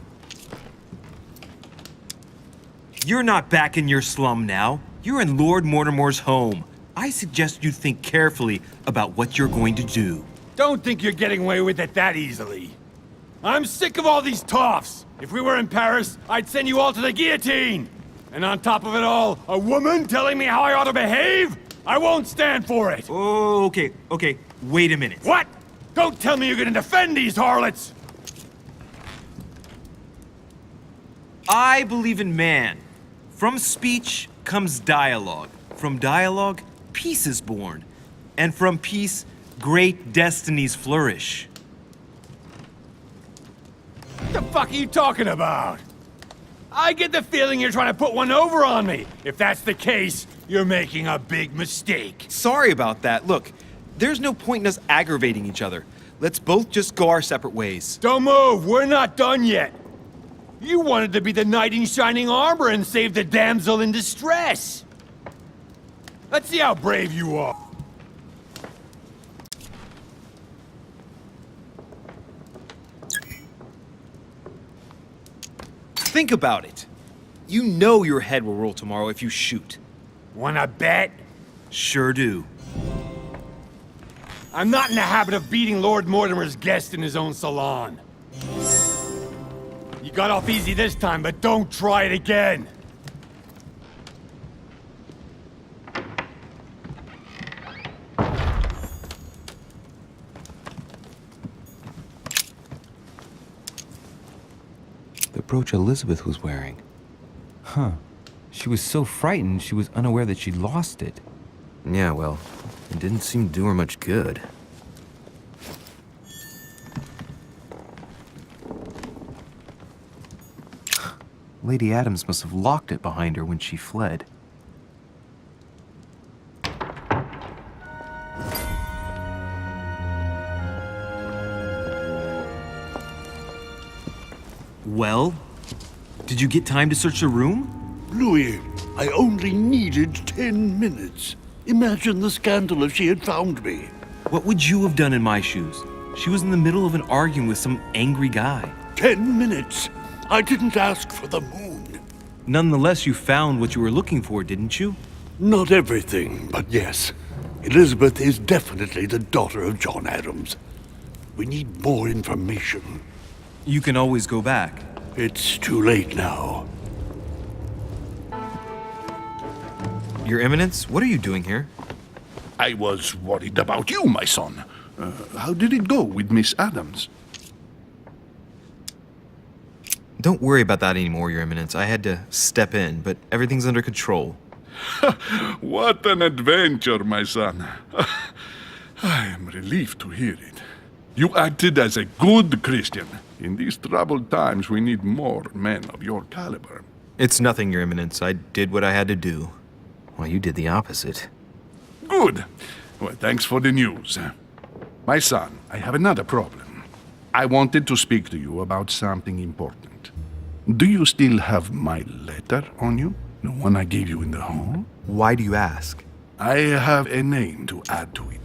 You're not back in your slum now. You're in Lord Mortimer's home. I suggest you think carefully about what you're going to do. Don't think you're getting away with it that easily. I'm sick of all these toffs. If we were in Paris, I'd send you all to the guillotine. And on top of it all, a woman telling me how I ought to behave? I won't stand for it. Oh, okay. Wait a minute. What? Don't tell me you're gonna defend these harlots! I believe in man. From speech comes dialogue. From dialogue, peace is born. And from peace, great destinies flourish. What the fuck are you talking about? I get the feeling you're trying to put one over on me. If that's the case, you're making a big mistake. Sorry about that. Look, there's no point in us aggravating each other. Let's both just go our separate ways. Don't move, we're not done yet. You wanted to be the knight in shining armor and save the damsel in distress. Let's see how brave you are. Think about it. You know your head will roll tomorrow if you shoot. Wanna bet? Sure do. I'm not in the habit of beating Lord Mortimer's guest in his own salon. You got off easy this time, but don't try it again. The brooch Elizabeth was wearing. Huh. She was so frightened she was unaware that she'd lost it. Yeah, well, it didn't seem to do her much good. Lady Adams must have locked it behind her when she fled. Well, did you get time to search the room? Louis, I only needed 10 minutes. Imagine the scandal if she had found me. What would you have done in my shoes? She was in the middle of an argument with some angry guy. 10 minutes? I didn't ask for the moon. Nonetheless, you found what you were looking for, didn't you? Not everything, but yes. Elizabeth is definitely the daughter of John Adams. We need more information. You can always go back. It's too late now. Your Eminence, what are you doing here? I was worried about you, my son. How did it go with Miss Adams? Don't worry about that anymore, Your Eminence. I had to step in, but everything's under control. What an adventure, my son. I am relieved to hear it. You acted as a good Christian. In these troubled times, we need more men of your caliber. It's nothing, Your Eminence. I did what I had to do. Well, you did the opposite. Good. Well, thanks for the news. My son, I have another problem. I wanted to speak to you about something important. Do you still have my letter on you? The one I gave you in the hall? Why do you ask? I have a name to add to it.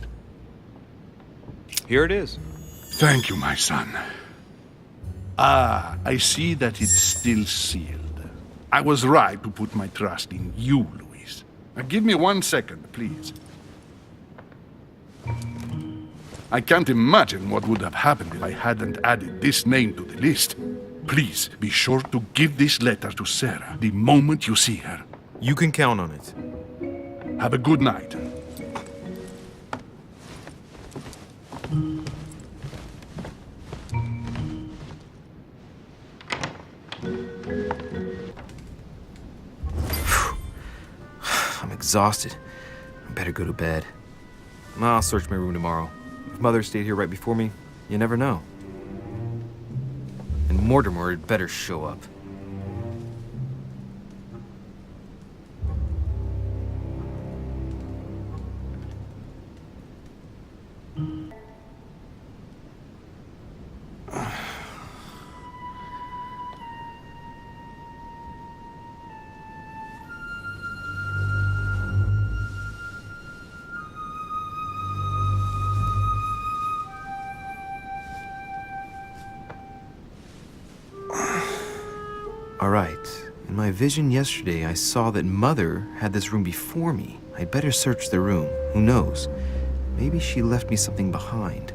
Here it is. Thank you, my son. Ah, I see that it's still sealed. I was right to put my trust in you, Louis. Now, give me 1 second, please. I can't imagine what would have happened if I hadn't added this name to the list. Please, be sure to give this letter to Sarah the moment you see her. You can count on it. Have a good night. I'm exhausted. I better go to bed. I'll search my room tomorrow. If Mother stayed here right before me, you never know. And Mortimer had better show up. All right. In my vision yesterday, I saw that Mother had this room before me. I'd better search the room. Who knows? Maybe she left me something behind.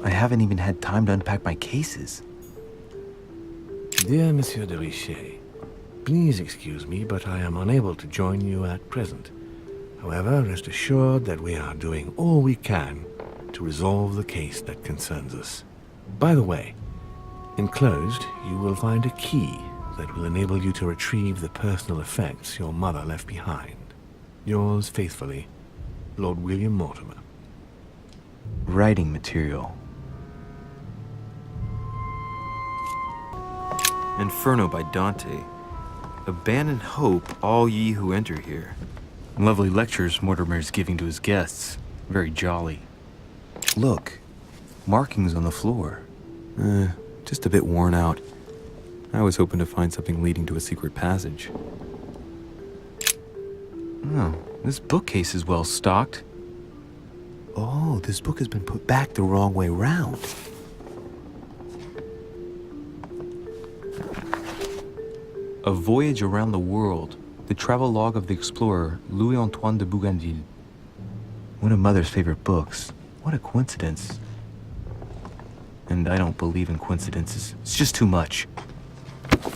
I haven't even had time to unpack my cases. Dear Monsieur de Richet, please excuse me, but I am unable to join you at present. However, rest assured that we are doing all we can to resolve the case that concerns us. By the way, enclosed, you will find a key that will enable you to retrieve the personal effects your mother left behind. Yours faithfully, Lord William Mortimer. Writing material. Inferno by Dante. Abandon hope, all ye who enter here. Lovely lectures Mortimer's giving to his guests. Very jolly. Look, markings on the floor. Just a bit worn out. I was hoping to find something leading to a secret passage. Oh, this bookcase is well stocked. Oh, this book has been put back the wrong way round. A Voyage Around the World, the travelogue of the explorer Louis-Antoine de Bougainville. One of Mother's favorite books. What a coincidence. And I don't believe in coincidences. It's just too much.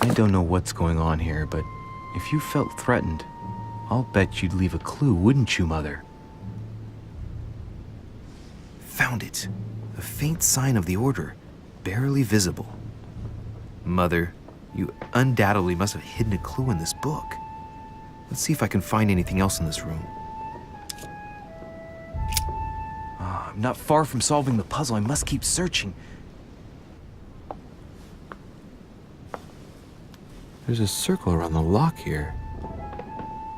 I don't know what's going on here, but if you felt threatened, I'll bet you'd leave a clue, wouldn't you, Mother? Found it. A faint sign of the order, barely visible. Mother, you undoubtedly must have hidden a clue in this book. Let's see if I can find anything else in this room. I'm not far from solving the puzzle. I must keep searching. There's a circle around the lock here.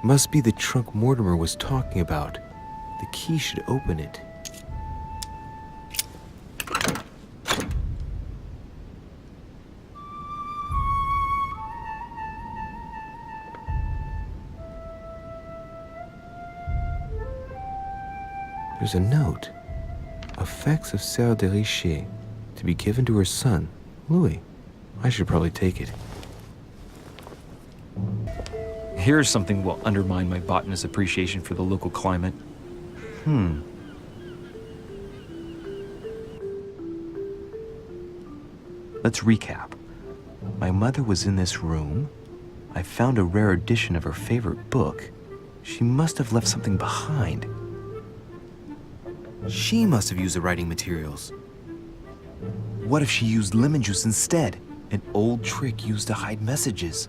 Must be the trunk Mortimer was talking about. The key should open it. There's a note. Effects of Sœur de Richet, to be given to her son, Louis. I should probably take it. Here's something will undermine my botanist's appreciation for the local climate. Let's recap. My mother was in this room. I found a rare edition of her favorite book. She must have left something behind. She must have used the writing materials. What if she used lemon juice instead? An old trick used to hide messages.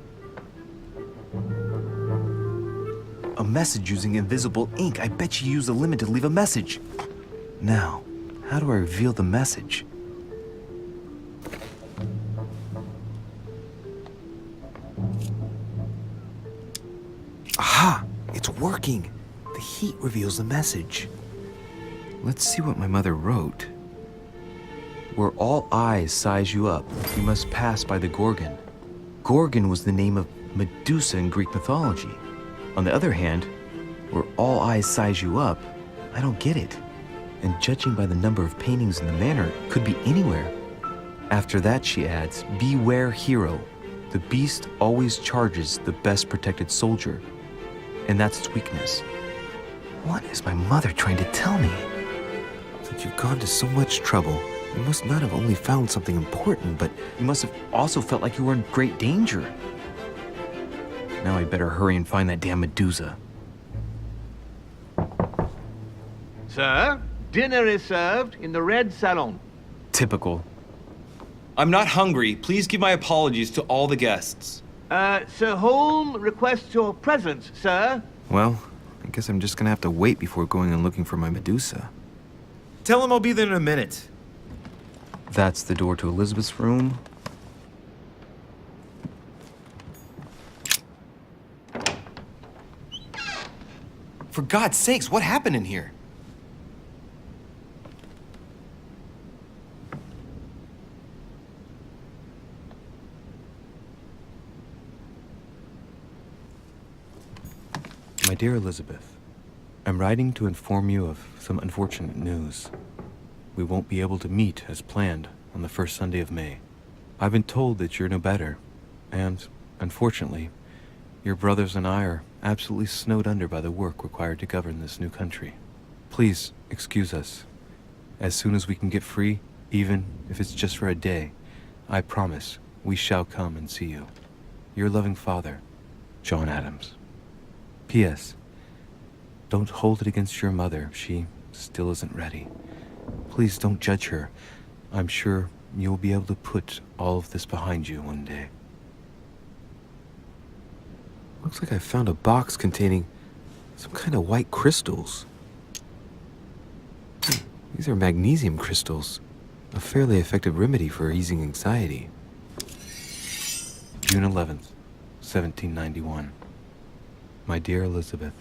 A message using invisible ink. I bet she used a lemon to leave a message. Now, how do I reveal the message? Aha! It's working! The heat reveals the message. Let's see what my mother wrote. Where all eyes size you up, you must pass by the Gorgon. Gorgon was the name of Medusa in Greek mythology. On the other hand, where all eyes size you up, I don't get it. And judging by the number of paintings in the manor, it could be anywhere. After that, she adds, beware hero. The beast always charges the best protected soldier. And that's its weakness. What is my mother trying to tell me? Since you've gone to so much trouble, you must not have only found something important, but you must have also felt like you were in great danger. Now I better hurry and find that damn Medusa. Sir, dinner is served in the red salon. Typical. I'm not hungry. Please give my apologies to all the guests. Sir Holm requests your presence, sir. Well, I guess I'm just gonna have to wait before going and looking for my Medusa. Tell him I'll be there in a minute. That's the door to Elizabeth's room. For God's sakes, what happened in here? My dear Elizabeth, I'm writing to inform you of some unfortunate news. We won't be able to meet as planned on the first Sunday of May. I've been told that you're no better, and, unfortunately, your brothers and I are absolutely snowed under by the work required to govern this new country. Please, excuse us. As soon as we can get free, even if it's just for a day, I promise we shall come and see you. Your loving father, John Adams. P.S. Don't hold it against your mother. She still isn't ready. Please don't judge her. I'm sure you'll be able to put all of this behind you one day. Looks like I found a box containing some kind of white crystals. These are magnesium crystals, a fairly effective remedy for easing anxiety. June 11th, 1791. My dear Elizabeth,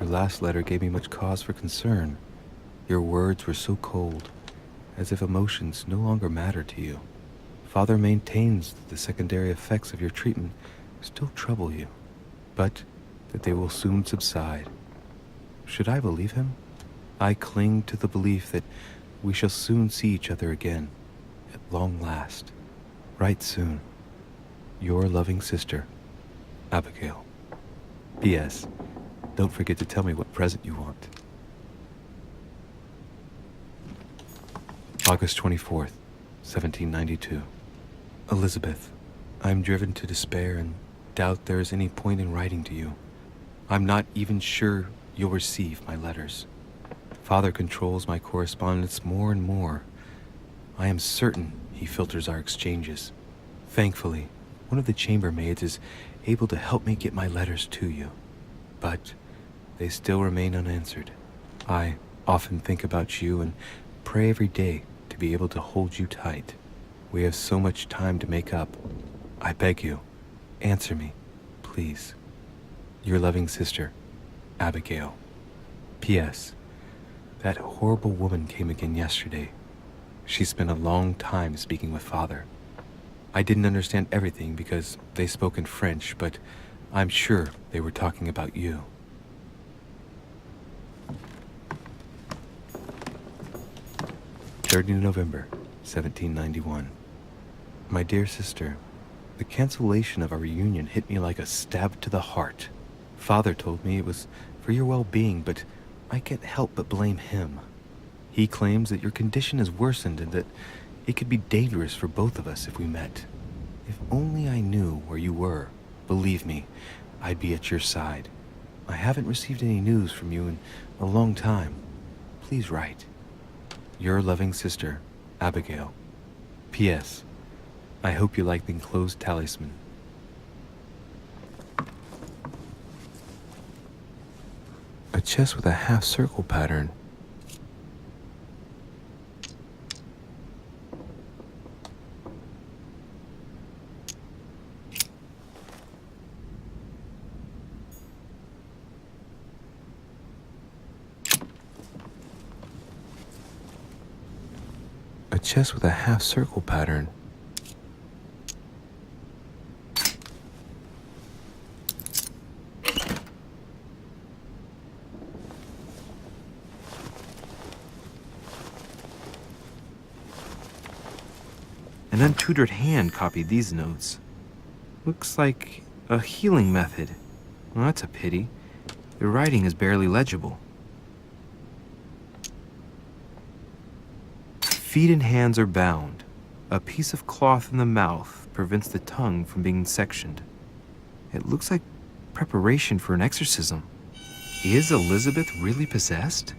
your last letter gave me much cause for concern. Your words were so cold, as if emotions no longer matter to you. Father maintains that the secondary effects of your treatment still trouble you, but that they will soon subside. Should I believe him? I cling to the belief that we shall soon see each other again, at long last. Right soon. Your loving sister, Abigail. P.S. Don't forget to tell me what present you want. August 24th, 1792. Elizabeth, I'm driven to despair and doubt there is any point in writing to you. I'm not even sure you'll receive my letters. Father controls my correspondence more and more. I am certain he filters our exchanges. Thankfully, one of the chambermaids is able to help me get my letters to you. But they still remain unanswered. I often think about you and pray every day to be able to hold you tight. We have so much time to make up. I beg you, answer me, please. Your loving sister, Abigail. P.S. That horrible woman came again yesterday. She spent a long time speaking with Father. I didn't understand everything because they spoke in French, but I'm sure they were talking about you. November 1791. My dear sister, the cancellation of our reunion hit me like a stab to the heart. Father told me it was for your well-being, but I can't help but blame him. He claims that your condition has worsened and that it could be dangerous for both of us if we met. If only I knew where you were, believe me, I'd be at your side. I haven't received any news from you in a long time. Please write. Your loving sister, Abigail. P.S. I hope you like the enclosed talisman. A chest with a half-circle pattern. A chest with a half-circle pattern. An untutored hand copied these notes. Looks like a healing method. Well, that's a pity. The writing is barely legible. Feet and hands are bound. A piece of cloth in the mouth prevents the tongue from being sectioned. It looks like preparation for an exorcism. Is Elizabeth really possessed?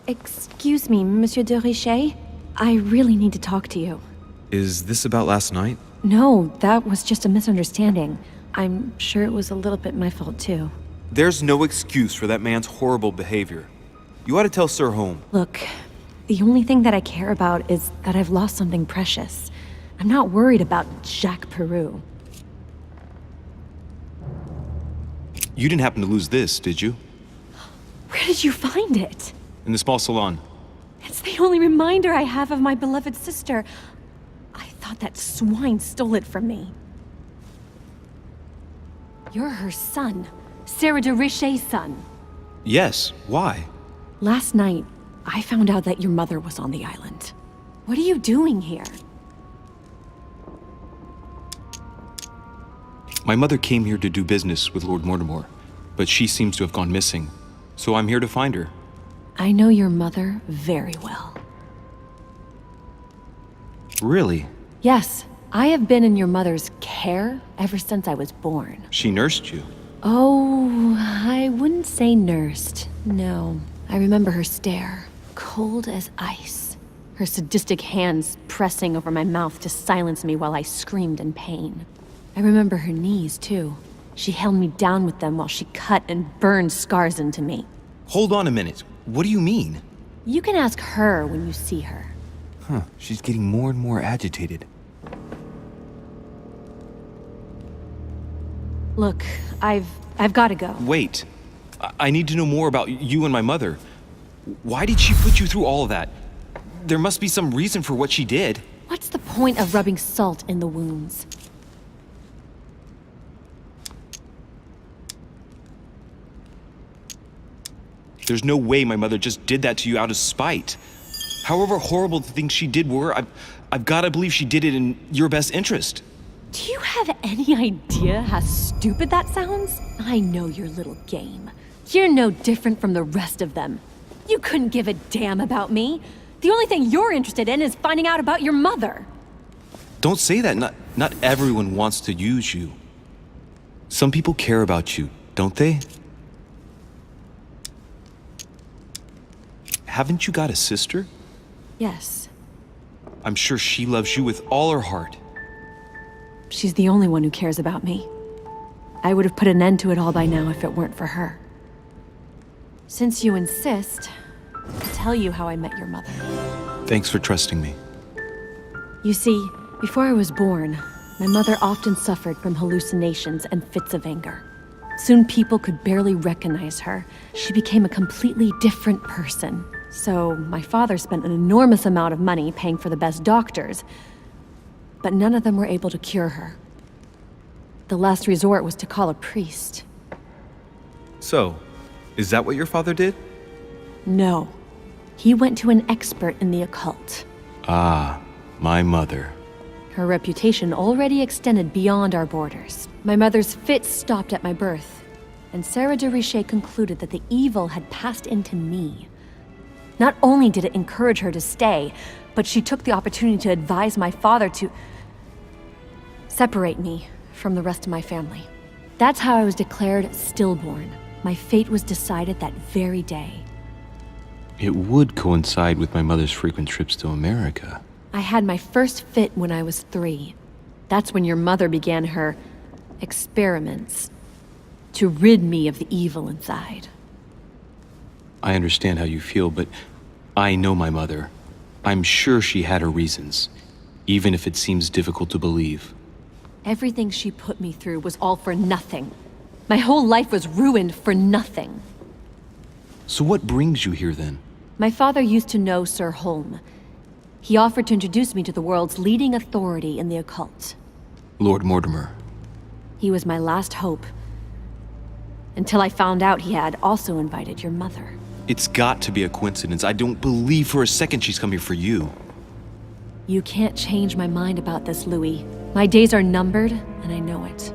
Excuse me, Monsieur de Richet? I really need to talk to you. Is this about last night? No, that was just a misunderstanding. I'm sure it was a little bit my fault, too. There's no excuse for that man's horrible behavior. You ought to tell Sir Holm. Look, the only thing that I care about is that I've lost something precious. I'm not worried about Jacques Peru. You didn't happen to lose this, did you? Where did you find it? In the small salon. It's the only reminder I have of my beloved sister. I thought that swine stole it from me. You're her son. Sarah de Richet's son. Yes, why? Last night, I found out that your mother was on the island. What are you doing here? My mother came here to do business with Lord Mortimer, but she seems to have gone missing. So I'm here to find her. I know your mother very well. Really? Yes, I have been in your mother's care ever since I was born. She nursed you? Oh, I wouldn't say nursed. No, I remember her stare, cold as ice. Her sadistic hands pressing over my mouth to silence me while I screamed in pain. I remember her knees, too. She held me down with them while she cut and burned scars into me. Hold on a minute. What do you mean? You can ask her when you see her. Huh, she's getting more and more agitated. Look, I've got to go. Wait. I need to know more about you and my mother. Why did she put you through all of that? There must be some reason for what she did. What's the point of rubbing salt in the wounds? There's no way my mother just did that to you out of spite. However horrible the things she did were, I've got to believe she did it in your best interest. Do you have any idea how stupid that sounds? I know your little game. You're no different from the rest of them. You couldn't give a damn about me. The only thing you're interested in is finding out about your mother. Don't say that. Not everyone wants to use you. Some people care about you, don't they? Haven't you got a sister? Yes. I'm sure she loves you with all her heart. She's the only one who cares about me. I would have put an end to it all by now if it weren't for her. Since you insist, I'll tell you how I met your mother. Thanks for trusting me. You see, before I was born, my mother often suffered from hallucinations and fits of anger. Soon people could barely recognize her. She became a completely different person. So my father spent an enormous amount of money paying for the best doctors, but none of them were able to cure her. The last resort was to call a priest. So, is that what your father did? No. He went to an expert in the occult. Ah, my mother. Her reputation already extended beyond our borders. My mother's fits stopped at my birth, and Sarah de Richet concluded that the evil had passed into me. Not only did it encourage her to stay, but she took the opportunity to advise my father to separate me from the rest of my family. That's how I was declared stillborn. My fate was decided that very day. It would coincide with my mother's frequent trips to America. I had my first fit when I was 3. That's when your mother began her experiments to rid me of the evil inside. I understand how you feel, but I know my mother. I'm sure she had her reasons, even if it seems difficult to believe. Everything she put me through was all for nothing. My whole life was ruined for nothing. So what brings you here then? My father used to know Sir Holm. He offered to introduce me to the world's leading authority in the occult. Lord Mortimer. He was my last hope. Until I found out he had also invited your mother. It's got to be a coincidence. I don't believe for a second she's coming for you. You can't change my mind about this, Louis. My days are numbered, and I know it.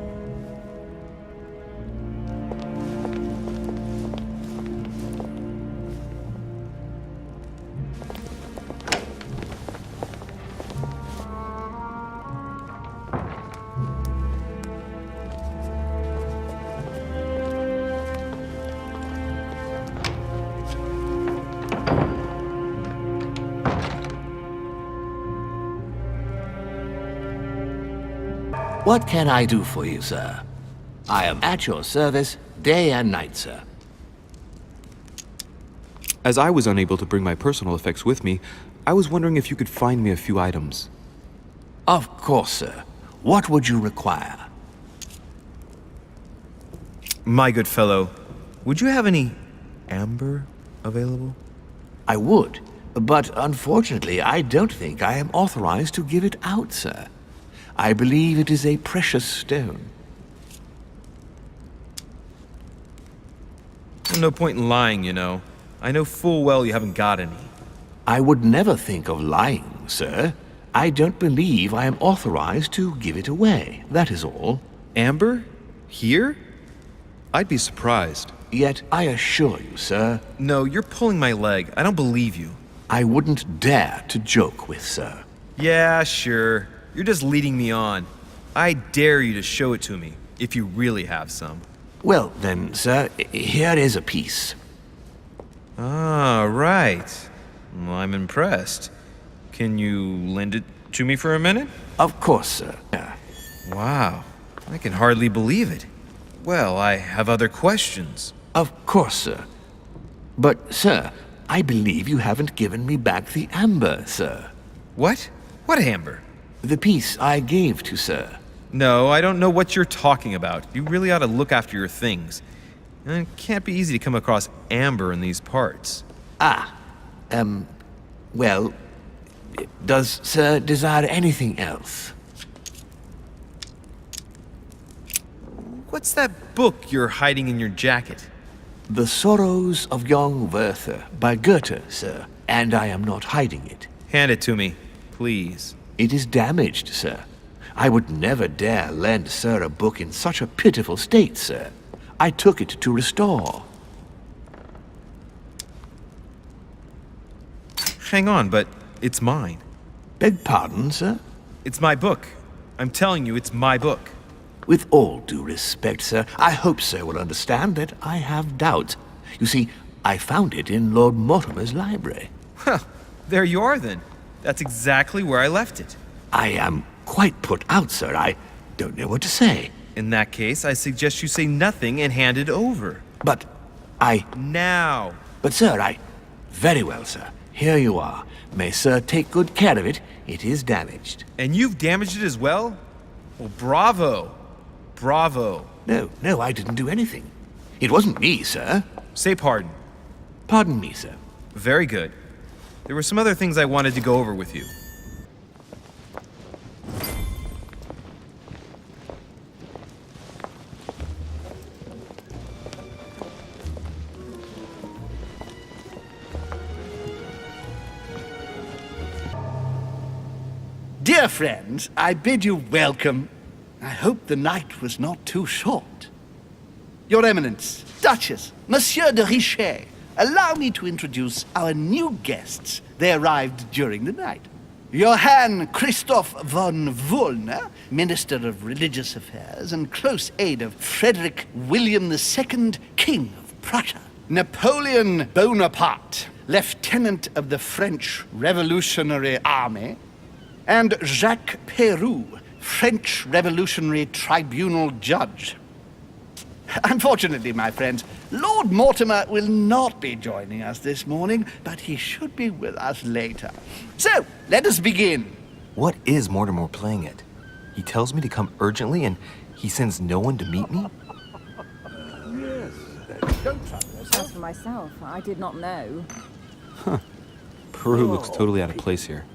What can I do for you, sir? I am at your service day and night, sir. As I was unable to bring my personal effects with me, I was wondering if you could find me a few items. Of course, sir. What would you require? My good fellow, would you have any amber available? I would, but unfortunately, I don't think I am authorized to give it out, sir. I believe it is a precious stone. No point in lying, you know. I know full well you haven't got any. I would never think of lying, sir. I don't believe I am authorized to give it away, that is all. Amber? Here? I'd be surprised. Yet I assure you, sir, No, you're pulling my leg. I don't believe you. I wouldn't dare to joke with, sir. Yeah, sure. You're just leading me on. I dare you to show it to me, if you really have some. Well, then, sir, here is a piece. Ah, right. Well, I'm impressed. Can you lend it to me for a minute? Of course, sir. Wow, I can hardly believe it. Well, I have other questions. Of course, sir. But, sir, I believe you haven't given me back the amber, sir. What? What amber? The piece I gave to sir. No, I don't know what you're talking about. You really ought to look after your things. It can't be easy to come across amber in these parts. Well, does sir desire anything else? What's that book you're hiding in your jacket? The Sorrows of Young Werther by Goethe, sir, and I am not hiding it. Hand it to me, please. It is damaged, sir. I would never dare lend sir a book in such a pitiful state, sir. I took it to restore. Hang on, but it's mine. Beg pardon, sir? It's my book. I'm telling you, it's my book. With all due respect, sir, I hope sir will understand that I have doubts. You see, I found it in Lord Mortimer's library. Huh, there you are then. That's exactly where I left it. I am quite put out, sir. I don't know what to say. In that case, I suggest you say nothing and hand it over. But I... Now! But sir, I... Very well, sir. Here you are. May sir take good care of it. It is damaged. And you've damaged it as well? Well, bravo. Bravo. No, I didn't do anything. It wasn't me, sir. Say pardon. Pardon me, sir. Very good. There were some other things I wanted to go over with you. Dear friends, I bid you welcome. I hope the night was not too short. Your Eminence, Duchess, Monsieur de Richet, allow me to introduce our new guests. They arrived during the night. Johann Christoph von Wollner, Minister of Religious Affairs and close aide of Frederick William II, King of Prussia. Napoleon Bonaparte, Lieutenant of the French Revolutionary Army. And Jacques Peroux, French Revolutionary Tribunal Judge. Unfortunately, my friends, Lord Mortimer will not be joining us this morning, but he should be with us later. So, let us begin. What is Mortimer playing at? He tells me to come urgently and he sends no one to meet me? As for myself, I did not know. Peru looks totally out of place here.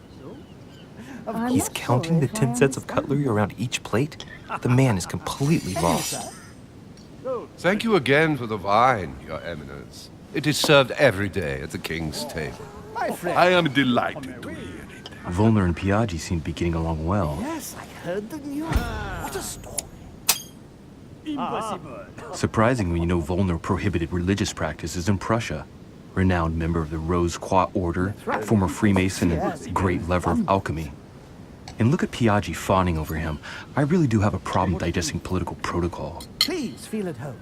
He's counting the 10 sets of cutlery around each plate? The man is completely lost. Thank you again for the wine, Your Eminence. It is served every day at the king's table. I am delighted to hear it. Volner and Piaggi seem to be getting along well. Yes, I heard the news. What a story. Surprising when you know Volner prohibited religious practices in Prussia. Renowned member of the Rose Croix Order, former Freemason, and great lover of alchemy. And look at Piaggi fawning over him. I really do have a problem digesting political protocol. Please feel at home.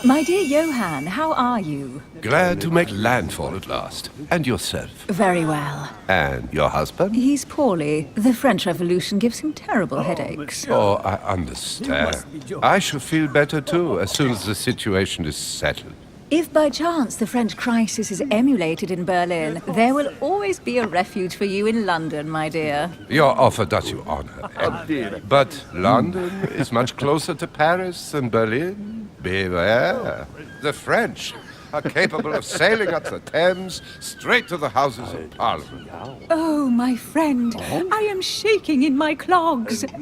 My dear Johann, how are you? Glad to make landfall at last. And yourself? Very well. And your husband? He's poorly. The French Revolution gives him terrible headaches. Oh, I understand. I shall feel better too, as soon as the situation is settled. If by chance the French crisis is emulated in Berlin, there will always be a refuge for you in London, my dear. Your offer does you honor, Emma. But London is much closer to Paris than Berlin. Beware. The French are capable of sailing up the Thames straight to the Houses of Parliament. Oh, my friend, I am shaking in my clogs. Is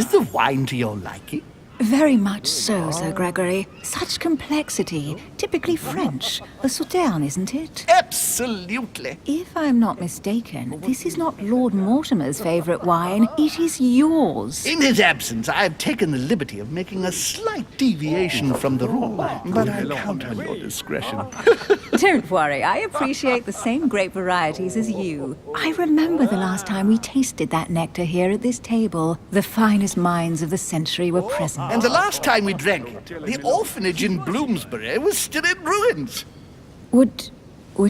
the wine to your liking? Very much so, Sir Gregory. Such complexity. Typically French. A Sauterne, isn't it? Absolutely. If I'm not mistaken, this is not Lord Mortimer's favourite wine. It is yours. In his absence, I have taken the liberty of making a slight deviation from the rule, but I count on your discretion. Don't worry, I appreciate the same grape varieties as you. I remember the last time we tasted that nectar here at this table. The finest minds of the century were present. And the last time we drank it, the orphanage in Bloomsbury was still in ruins. Would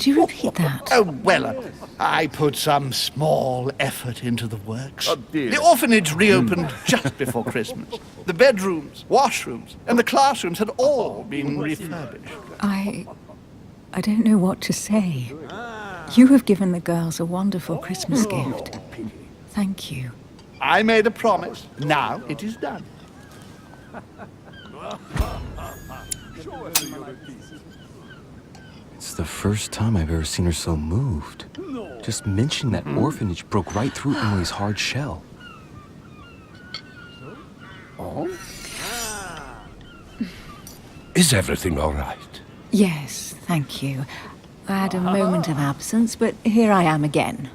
you repeat that? Oh, well, I put some small effort into the works. The orphanage reopened just before Christmas. The bedrooms, washrooms, and the classrooms had all been refurbished. I don't know what to say. You have given the girls a wonderful Christmas gift. Thank you. I made a promise. Now it is done. It's the first time I've ever seen her so moved. Just mentioning that orphanage broke right through Emily's hard shell. Is everything all right? Yes, thank you. I had a moment of absence, but here I am again.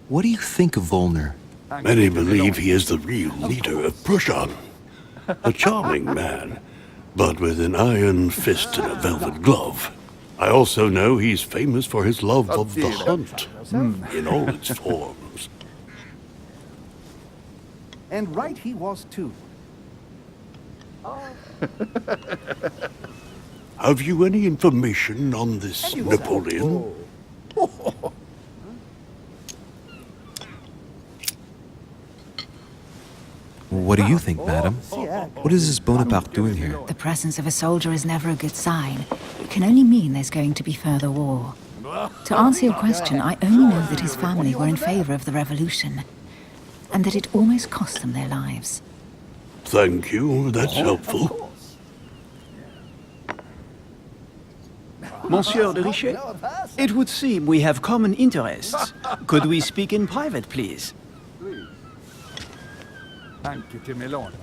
What do you think of Volner? Many believe he is the real leader of Prussia. A charming man, but with an iron fist and a velvet glove. I also know he's famous for his love of the hunt, in all its forms. And right he was too. Have you any information on this Napoleon? What do you think, madam? What is this Bonaparte doing here? The presence of a soldier is never a good sign. It can only mean there's going to be further war. To answer your question, I only know that his family were in favor of the revolution, and that it almost cost them their lives. Thank you, that's helpful. Monsieur de Richet, it would seem we have common interests. Could we speak in private, please? Anche te melone.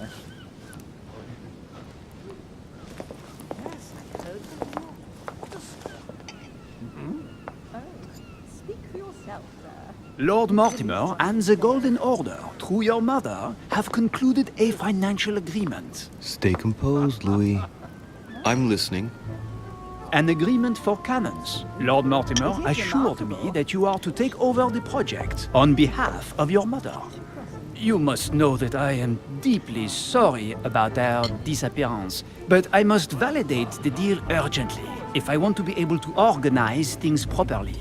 Lord Mortimer and the Golden Order, through your mother, have concluded a financial agreement. Stay composed, Louis. I'm listening. An agreement for cannons. Lord Mortimer assured me that you are to take over the project on behalf of your mother. You must know that I am deeply sorry about their disappearance, but I must validate the deal urgently if I want to be able to organize things properly.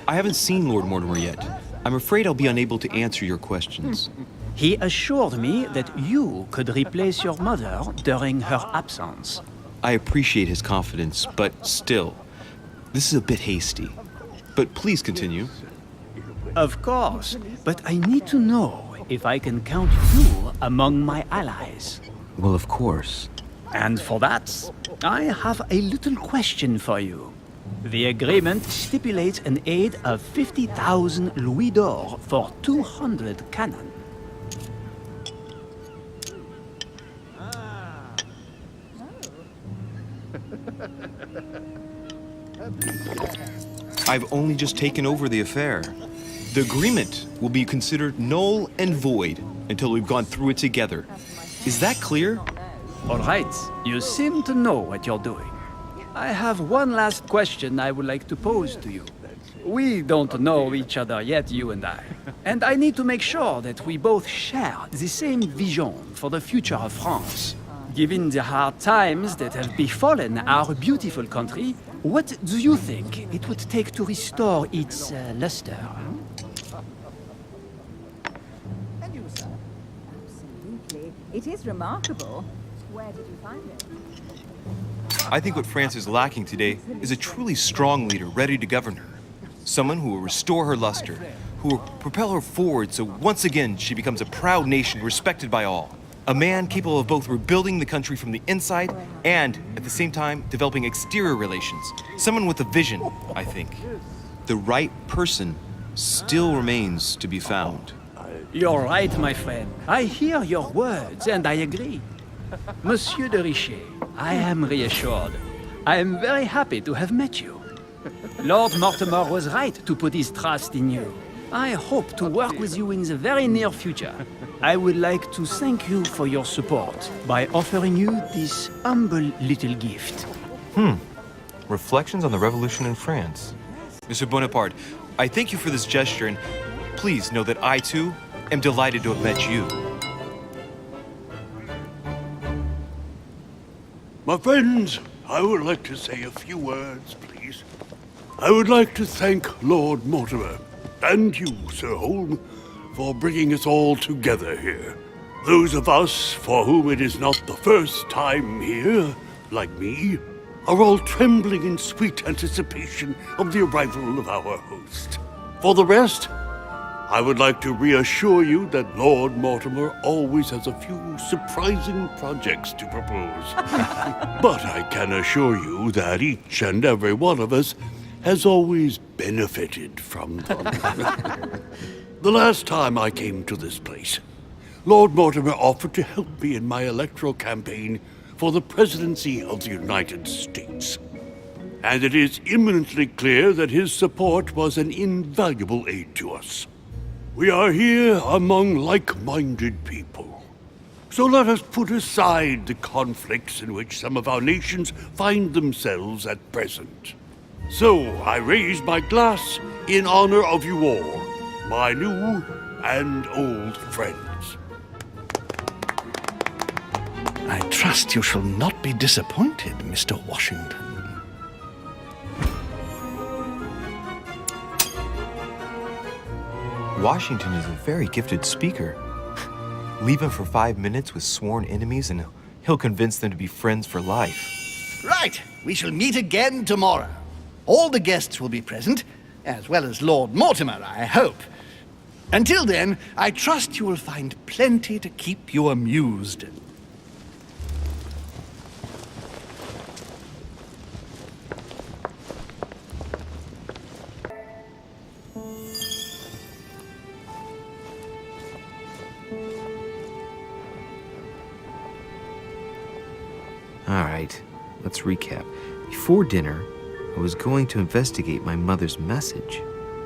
I haven't seen Lord Mortimer yet. I'm afraid I'll be unable to answer your questions. He assured me that you could replace your mother during her absence. I appreciate his confidence, but still, this is a bit hasty. But please continue. Of course, but I need to know if I can count you among my allies. Well, of course. And for that, I have a little question for you. The agreement stipulates an aid of 50,000 louis d'or for 200 cannon. I've only just taken over the affair. The agreement will be considered null and void until we've gone through it together. Is that clear? All right, you seem to know what you're doing. I have one last question I would like to pose to you. We don't know each other yet, you and I. And I need to make sure that we both share the same vision for the future of France. Given the hard times that have befallen our beautiful country, what do you think it would take to restore its luster? Absolutely. It is remarkable. Where did you find it? I think what France is lacking today is a truly strong leader ready to govern her. Someone who will restore her luster, who will propel her forward so once again she becomes a proud nation respected by all. A man capable of both rebuilding the country from the inside and, at the same time, developing exterior relations. Someone with a vision, I think. The right person still remains to be found. You're right, my friend. I hear your words, and I agree. Monsieur de Richet, I am reassured. I am very happy to have met you. Lord Mortimer was right to put his trust in you. I hope to work with you in the very near future. I would like to thank you for your support by offering you this humble little gift. Reflections on the Revolution in France. Mr. Bonaparte, I thank you for this gesture, and please know that I, too, am delighted to have met you. My friends, I would like to say a few words, please. I would like to thank Lord Mortimer, and you, Sir Holm, for bringing us all together here. Those of us for whom it is not the first time here, like me, are all trembling in sweet anticipation of the arrival of our host. For the rest, I would like to reassure you that Lord Mortimer always has a few surprising projects to propose. But I can assure you that each and every one of us has always benefited from them. The last time I came to this place, Lord Mortimer offered to help me in my electoral campaign for the presidency of the United States. And it is imminently clear that his support was an invaluable aid to us. We are here among like-minded people. So let us put aside the conflicts in which some of our nations find themselves at present. So I raise my glass in honor of you all, my new and old friends. I trust you shall not be disappointed, Mr. Washington. Washington is a very gifted speaker. Leave him for 5 minutes with sworn enemies and he'll convince them to be friends for life. Right, we shall meet again tomorrow. All the guests will be present, as well as Lord Mortimer, I hope. Until then, I trust you will find plenty to keep you amused. All right, let's recap. Before dinner, I was going to investigate my mother's message.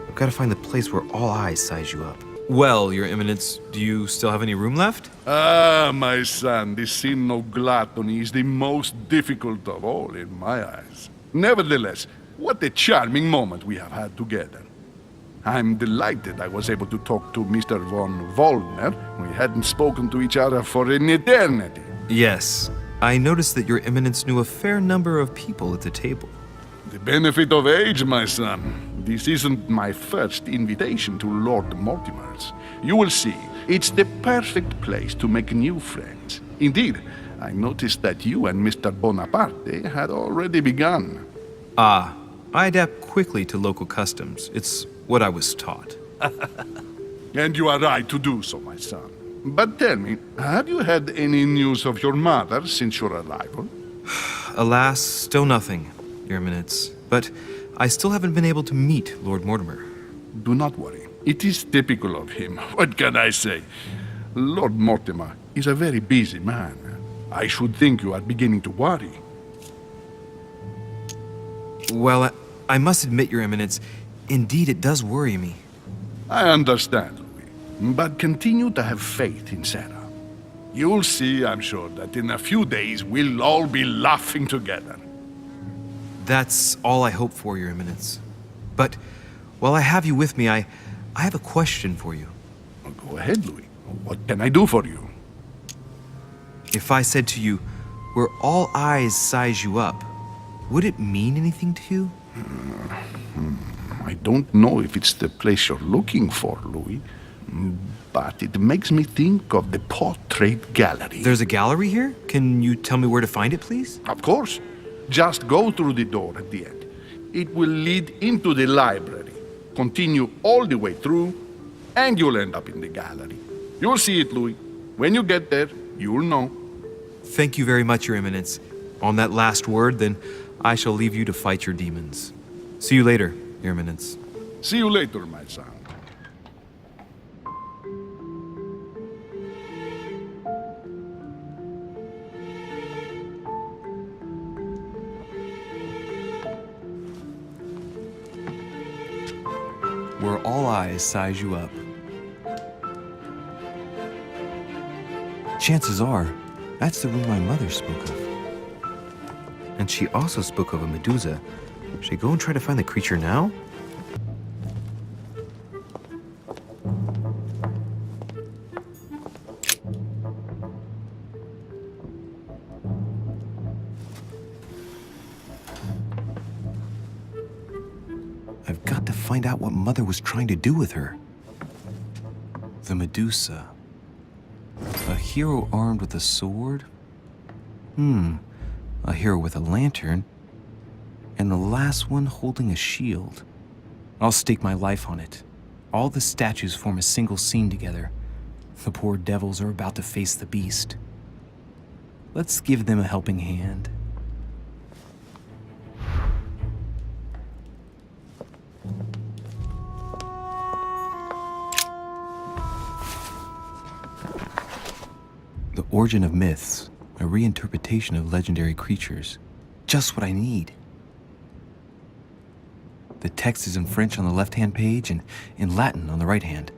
I've got to find the place where all eyes size you up. Well, Your Eminence, do you still have any room left? Ah, my son, this sin of gluttony is the most difficult of all in my eyes. Nevertheless, what a charming moment we have had together. I'm delighted I was able to talk to Mr. von Wollner. We hadn't spoken to each other for an eternity. Yes. I noticed that Your Eminence knew a fair number of people at the table. The benefit of age, my son. This isn't my first invitation to Lord Mortimer's. You will see, it's the perfect place to make new friends. Indeed, I noticed that you and Mr. Bonaparte had already begun. Ah, I adapt quickly to local customs. It's what I was taught. And you are right to do so, my son. But tell me, have you had any news of your mother since your arrival? Alas, still nothing, Your Eminence. But I still haven't been able to meet Lord Mortimer. Do not worry. It is typical of him. What can I say? Lord Mortimer is a very busy man. I should think you are beginning to worry. Well, I must admit, Your Eminence, indeed it does worry me. I understand, Louis. But continue to have faith in Sarah. You'll see, I'm sure, that in a few days we'll all be laughing together. That's all I hope for, Your Eminence. But while I have you with me, I have a question for you. Go ahead, Louis. What can I do for you? If I said to you, where all eyes size you up, would it mean anything to you? I don't know if it's the place you're looking for, Louis. But it makes me think of the portrait gallery. There's a gallery here? Can you tell me where to find it, please? Of course. Just go through the door at the end. It will lead into the library. continue all the way through, and you'll end up in the gallery. You'll see it, Louis. When you get there, you'll know. Thank you very much, Your Eminence. On that last word, then, I shall leave you to fight your demons. See you later, Your Eminence. See you later, my son. Where all eyes size you up. Chances are, that's the room my mother spoke of. And she also spoke of a Medusa. Should I go and try to find the creature now? I've got to find out what Mother was trying to do with her. The Medusa. A hero armed with a sword? A hero with a lantern? And the last one holding a shield. I'll stake my life on it. All the statues form a single scene together. The poor devils are about to face the beast. Let's give them a helping hand. The Origin of Myths, a reinterpretation of legendary creatures. Just what I need. The text is in French on the left-hand page and in Latin on the right hand.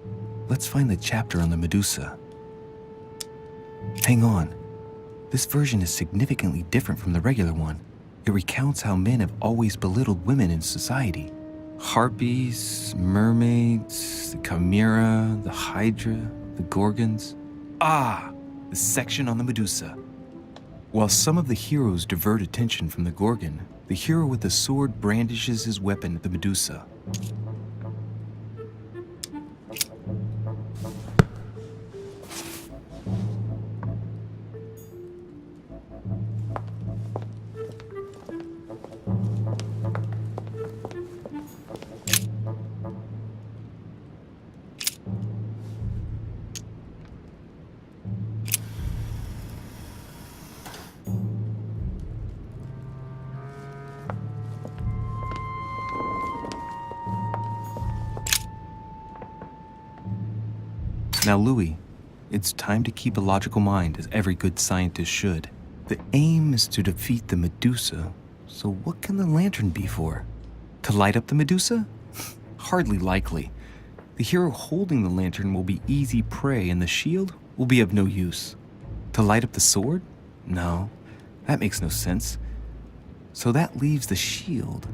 Let's find the chapter on the Medusa. Hang on. This version is significantly different from the regular one. It recounts how men have always belittled women in society. Harpies, mermaids, the chimera, the hydra, the gorgons. The section on the Medusa. While some of the heroes divert attention from the Gorgon, the hero with the sword brandishes his weapon at the Medusa. Now, Louis, it's time to keep a logical mind, as every good scientist should. The aim is to defeat the Medusa, so what can the lantern be for? To light up the Medusa? Hardly likely. The hero holding the lantern will be easy prey, and the shield will be of no use. To light up the sword? No, that makes no sense. So that leaves the shield.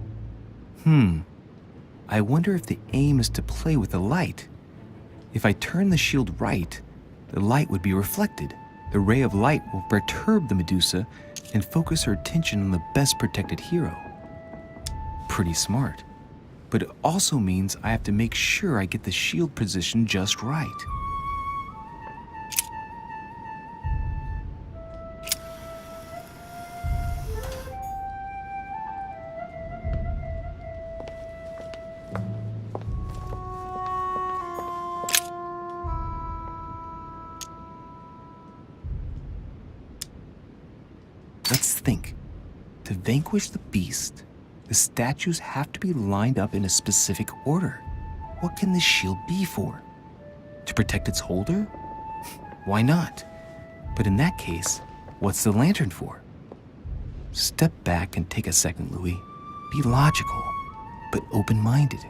I wonder if the aim is to play with the light. If I turn the shield right, the light would be reflected. The ray of light will perturb the Medusa and focus her attention on the best protected hero. Pretty smart. But it also means I have to make sure I get the shield position just right. Let's think. To vanquish the beast, the statues have to be lined up in a specific order. What can the shield be for? To protect its holder? Why not? But in that case, what's the lantern for? Step back and take a second, Louis. Be logical, but open-minded.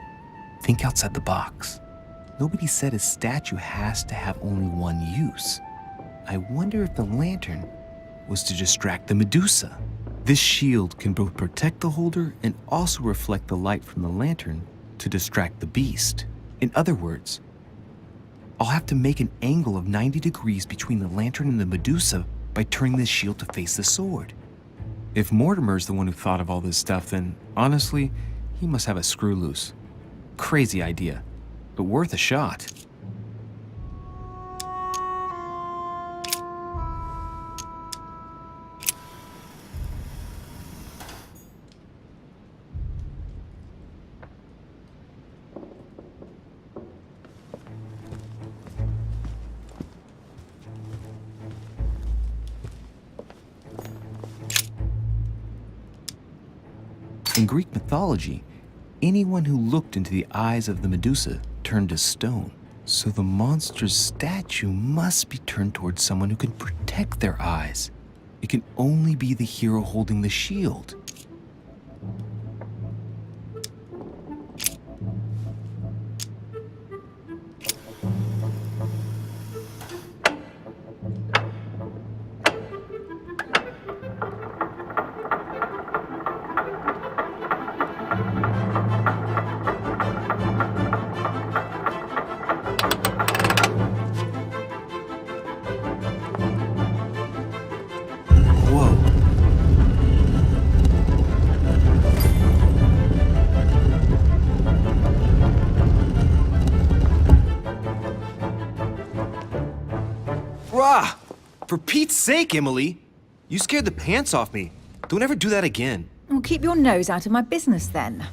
Think outside the box. Nobody said a statue has to have only one use. I wonder if the lantern was to distract the Medusa. This shield can both protect the holder and also reflect the light from the lantern to distract the beast. In other words, I'll have to make an angle of 90 degrees between the lantern and the Medusa by turning the shield to face the sword. If Mortimer's the one who thought of all this stuff, then honestly, he must have a screw loose. Crazy idea, but worth a shot. In Greek mythology, anyone who looked into the eyes of the Medusa turned to stone. So the monster's statue must be turned towards someone who can protect their eyes. It can only be the hero holding the shield. Rah! For Pete's sake, Emily! You scared the pants off me. Don't ever do that again. Well, keep your nose out of my business then.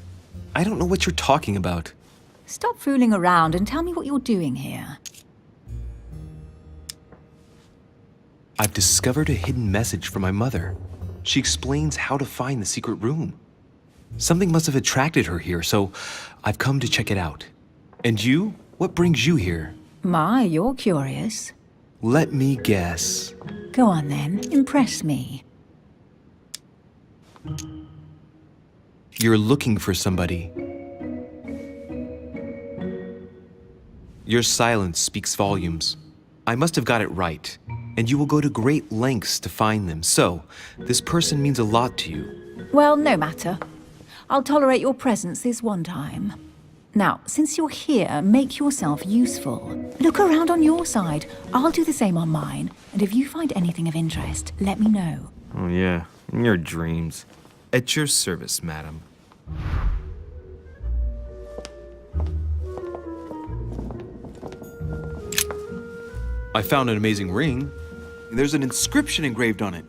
I don't know what you're talking about. Stop fooling around and tell me what you're doing here. I've discovered a hidden message from my mother. She explains how to find the secret room. Something must have attracted her here, so I've come to check it out. And you? What brings you here? My, you're curious. Let me guess. Go on then, impress me. You're looking for somebody. Your silence speaks volumes. I must have got it right, and you will go to great lengths to find them. So, this person means a lot to you. Well, no matter. I'll tolerate your presence this one time. Now, since you're here, make yourself useful. Look around on your side. I'll do the same on mine. And if you find anything of interest, let me know. Oh yeah, in your dreams. At your service, madam. I found an amazing ring. There's an inscription engraved on it.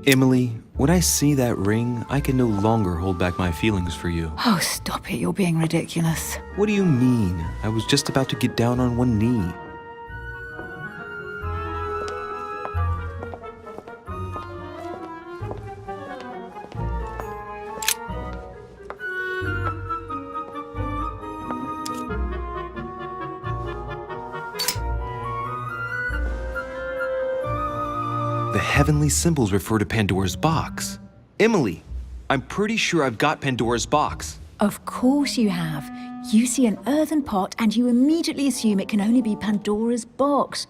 Emily, when I see that ring, I can no longer hold back my feelings for you. Oh, stop it. You're being ridiculous. What do you mean? I was just about to get down on one knee. The heavenly symbols refer to Pandora's box. Emily, I'm pretty sure I've got Pandora's box. Of course you have. You see an earthen pot and you immediately assume it can only be Pandora's box.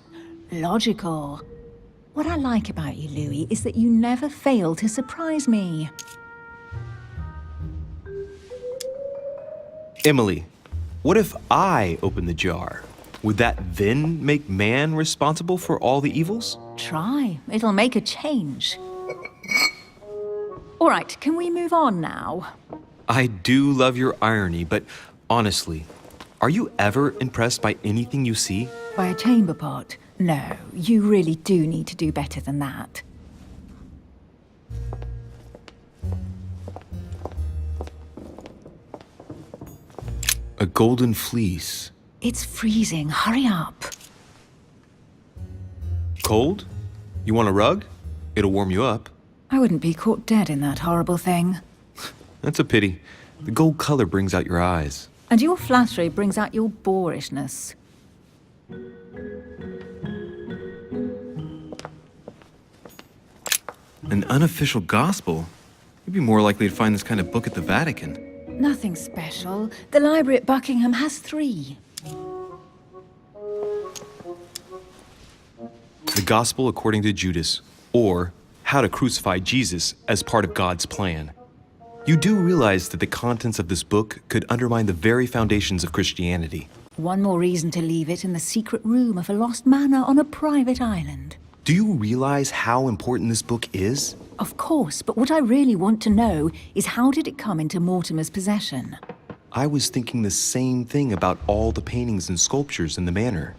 Logical. What I like about you, Louis, is that you never fail to surprise me. Emily, what if I open the jar? Would that then make man responsible for all the evils? Try. It'll make a change. All right, can we move on now? I do love your irony, but honestly, are you ever impressed by anything you see? By a chamber pot? No, you really do need to do better than that. A golden fleece. It's freezing. Hurry up. Cold? You want a rug? It'll warm you up. I wouldn't be caught dead in that horrible thing. That's a pity. The gold color brings out your eyes. And your flattery brings out your boorishness. An unofficial gospel? You'd be more likely to find this kind of book at the Vatican. Nothing special. The library at Buckingham has 3. The Gospel according to Judas, or How to Crucify Jesus as part of God's plan. You do realize that the contents of this book could undermine the very foundations of Christianity. One more reason to leave it in the secret room of a lost manor on a private island. Do you realize how important this book is? Of course, but what I really want to know is how did it come into Mortimer's possession? I was thinking the same thing about all the paintings and sculptures in the manor.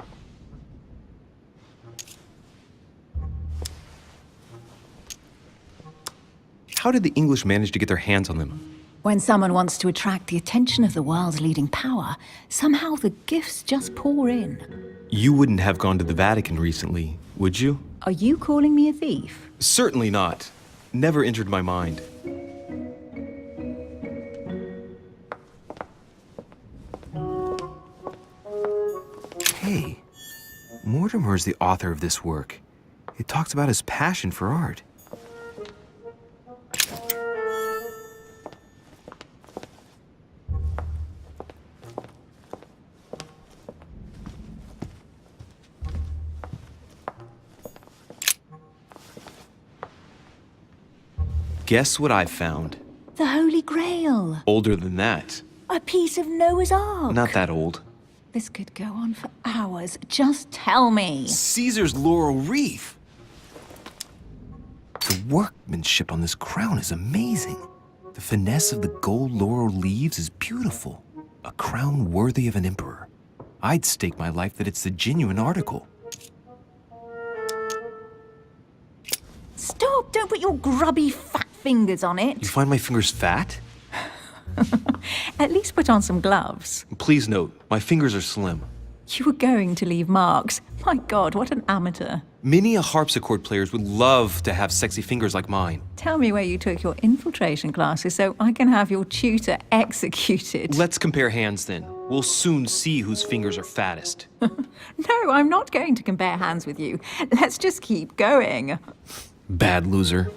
How did the English manage to get their hands on them? When someone wants to attract the attention of the world's leading power, somehow the gifts just pour in. You wouldn't have gone to the Vatican recently, would you? Are you calling me a thief? Certainly not. Never entered my mind. Hey, Mortimer is the author of this work. It talks about his passion for art. Guess what I found? The Holy Grail. Older than that. A piece of Noah's Ark. Not that old. This could go on for hours. Just tell me. Caesar's laurel wreath. The workmanship on this crown is amazing. The finesse of the gold laurel leaves is beautiful. A crown worthy of an emperor. I'd stake my life that it's the genuine article. Stop! Don't put your grubby fat fingers on it. You find my fingers fat? At least put on some gloves. Please note, my fingers are slim. You were going to leave marks. My God, what an amateur. Many a harpsichord players would love to have sexy fingers like mine. Tell me where you took your infiltration classes so I can have your tutor executed. Let's compare hands then. We'll soon see whose fingers are fattest. No, I'm not going to compare hands with you. Let's just keep going. Bad loser.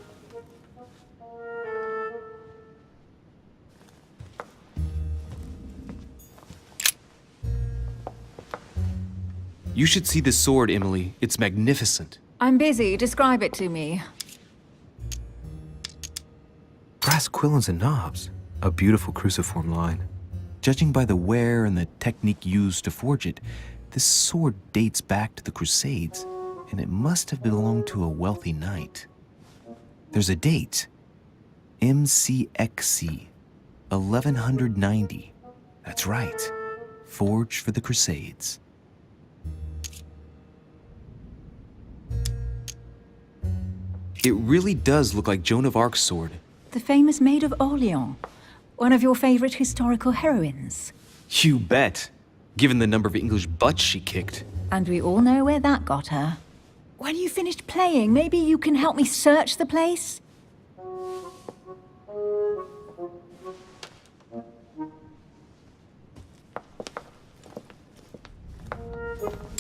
You should see this sword, Emily. It's magnificent. I'm busy. Describe it to me. Brass quillons and knobs. A beautiful cruciform line. Judging by the wear and the technique used to forge it, this sword dates back to the Crusades, and it must have belonged to a wealthy knight. There's a date. MCXC, 1190. That's right. Forged for the Crusades. It really does look like Joan of Arc's sword. The famous Maid of Orleans. One of your favorite historical heroines. You bet. Given the number of English butts she kicked. And we all know where that got her. When you finished playing, maybe you can help me search the place?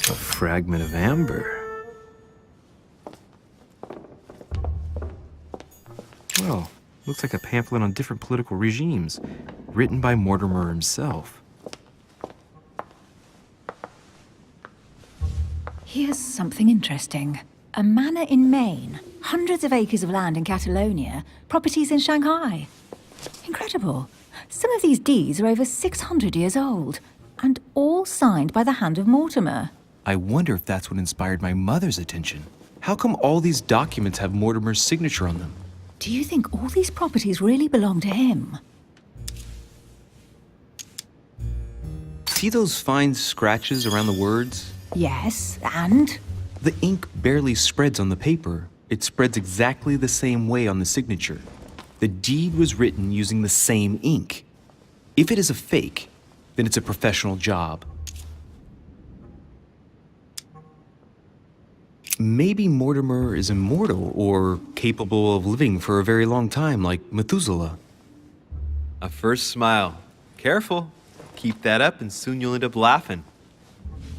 A fragment of amber. Well, looks like a pamphlet on different political regimes, written by Mortimer himself. Here's something interesting. A manor in Maine, hundreds of acres of land in Catalonia, properties in Shanghai. Incredible. Some of these deeds are over 600 years old, and all signed by the hand of Mortimer. I wonder if that's what inspired my mother's attention. How come all these documents have Mortimer's signature on them? Do you think all these properties really belong to him? See those fine scratches around the words? Yes, and? The ink barely spreads on the paper. It spreads exactly the same way on the signature. The deed was written using the same ink. If it is a fake, then it's a professional job. Maybe Mortimer is immortal or capable of living for a very long time, like Methuselah. A first smile. Careful. Keep that up and soon you'll end up laughing.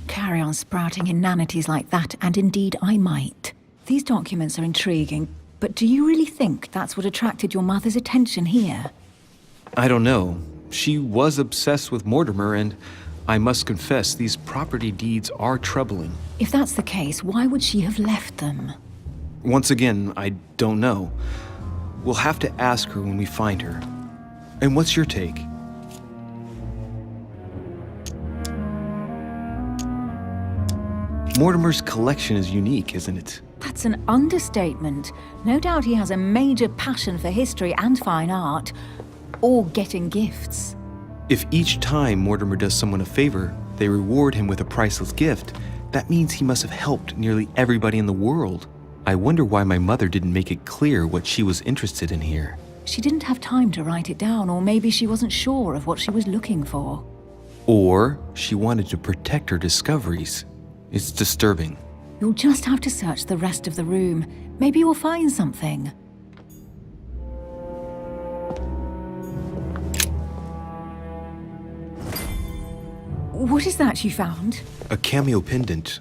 Carry on sprouting inanities like that, and indeed I might. These documents are intriguing, but do you really think that's what attracted your mother's attention here? I don't know. She was obsessed with Mortimer, and I must confess, these property deeds are troubling. If that's the case, why would she have left them? Once again, I don't know. We'll have to ask her when we find her. And what's your take? Mortimer's collection is unique, isn't it? That's an understatement. No doubt he has a major passion for history and fine art, or getting gifts. If each time Mortimer does someone a favor, they reward him with a priceless gift, that means he must have helped nearly everybody in the world. I wonder why my mother didn't make it clear what she was interested in here. She didn't have time to write it down, or maybe she wasn't sure of what she was looking for. Or she wanted to protect her discoveries. It's disturbing. You'll just have to search the rest of the room. Maybe you'll find something. What is that you found? A cameo pendant.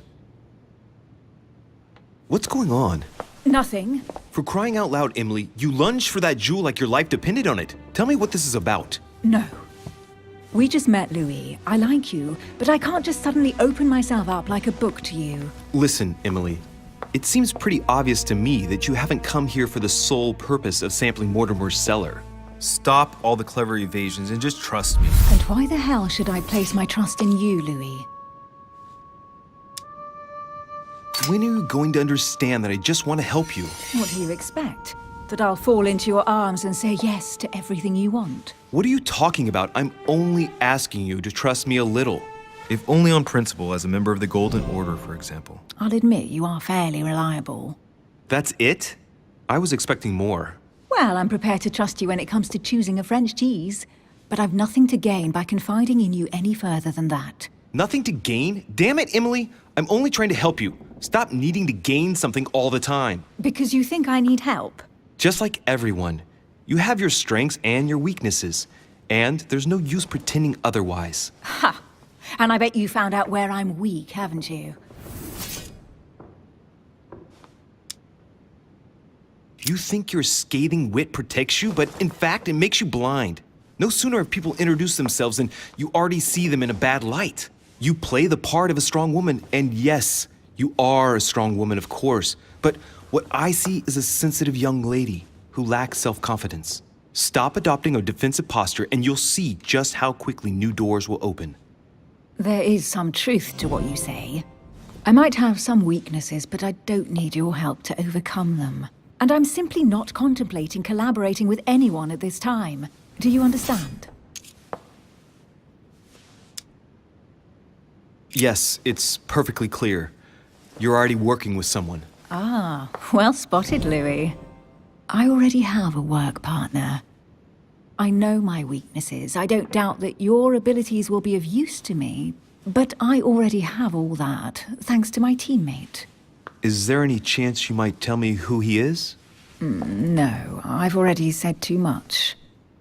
What's going on? Nothing. For crying out loud, Emily, you lunged for that jewel like your life depended on it. Tell me what this is about. No. We just met, Louis. I like you, but I can't just suddenly open myself up like a book to you. Listen, Emily. It seems pretty obvious to me that you haven't come here for the sole purpose of sampling Mortimer's cellar. Stop all the clever evasions and just trust me. And why the hell should I place my trust in you, Louis? When are you going to understand that I just want to help you? What do you expect? That I'll fall into your arms and say yes to everything you want? What are you talking about? I'm only asking you to trust me a little. If only on principle, as a member of the Golden Order, for example. I'll admit you are fairly reliable. That's it? I was expecting more. Well, I'm prepared to trust you when it comes to choosing a French cheese. But I've nothing to gain by confiding in you any further than that. Nothing to gain? Damn it, Emily! I'm only trying to help you. Stop needing to gain something all the time. Because you think I need help? Just like everyone. You have your strengths and your weaknesses. And there's no use pretending otherwise. Ha! And I bet you found out where I'm weak, haven't you? You think your scathing wit protects you, but in fact, it makes you blind. No sooner have people introduced themselves than you already see them in a bad light. You play the part of a strong woman, and yes, you are a strong woman, of course. But what I see is a sensitive young lady who lacks self-confidence. Stop adopting a defensive posture, and you'll see just how quickly new doors will open. There is some truth to what you say. I might have some weaknesses, but I don't need your help to overcome them. And I'm simply not contemplating collaborating with anyone at this time. Do you understand? Yes, it's perfectly clear. You're already working with someone. Ah, well spotted, Louis. I already have a work partner. I know my weaknesses. I don't doubt that your abilities will be of use to me, but I already have all that, thanks to my teammate. Is there any chance you might tell me who he is? No, I've already said too much.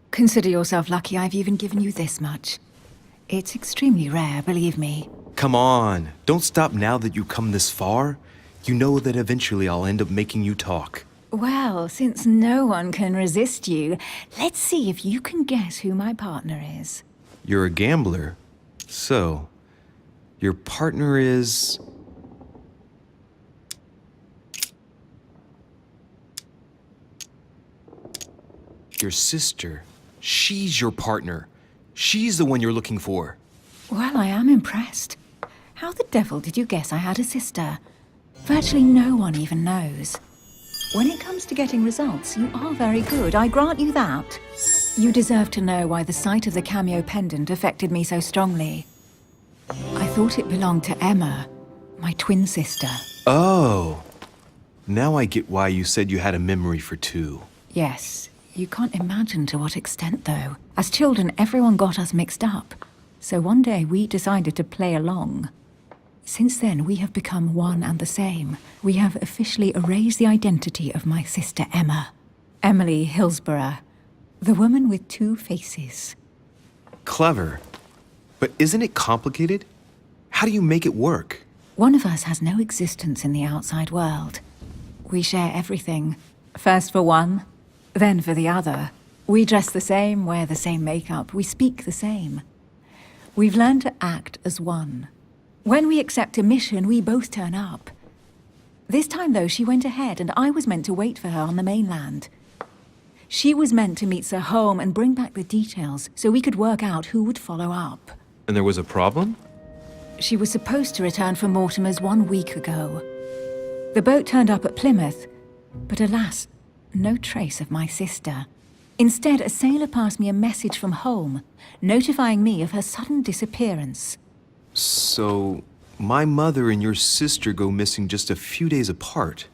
Consider yourself lucky I've even given you this much. It's extremely rare, believe me. Come on, don't stop now that you've come this far. You know that eventually I'll end up making you talk. Well, since no one can resist you, let's see if you can guess who my partner is. You're a gambler. So, your partner is... your sister. She's your partner. She's the one you're looking for. Well, I am impressed. How the devil did you guess I had a sister? Virtually no one even knows. When it comes to getting results, you are very good, I grant you that. You deserve to know why the sight of the cameo pendant affected me so strongly. I thought it belonged to Emma, my twin sister. Oh. Now I get why you said you had a memory for two. Yes, you can't imagine to what extent, though. As children, everyone got us mixed up. So one day we decided to play along. Since then, we have become one and the same. We have officially erased the identity of my sister Emma. Emily Hillsborough. The woman with two faces. Clever. But isn't it complicated? How do you make it work? One of us has no existence in the outside world. We share everything. First for one, then for the other. We dress the same, wear the same makeup, we speak the same. We've learned to act as one. When we accept a mission, we both turn up. This time, though, she went ahead, and I was meant to wait for her on the mainland. She was meant to meet Sir Home and bring back the details, so we could work out who would follow up. And there was a problem? She was supposed to return from Mortimer's 1 week ago. The boat turned up at Plymouth, but alas, no trace of my sister. Instead, a sailor passed me a message from home, notifying me of her sudden disappearance. So, my mother and your sister go missing just a few days apart.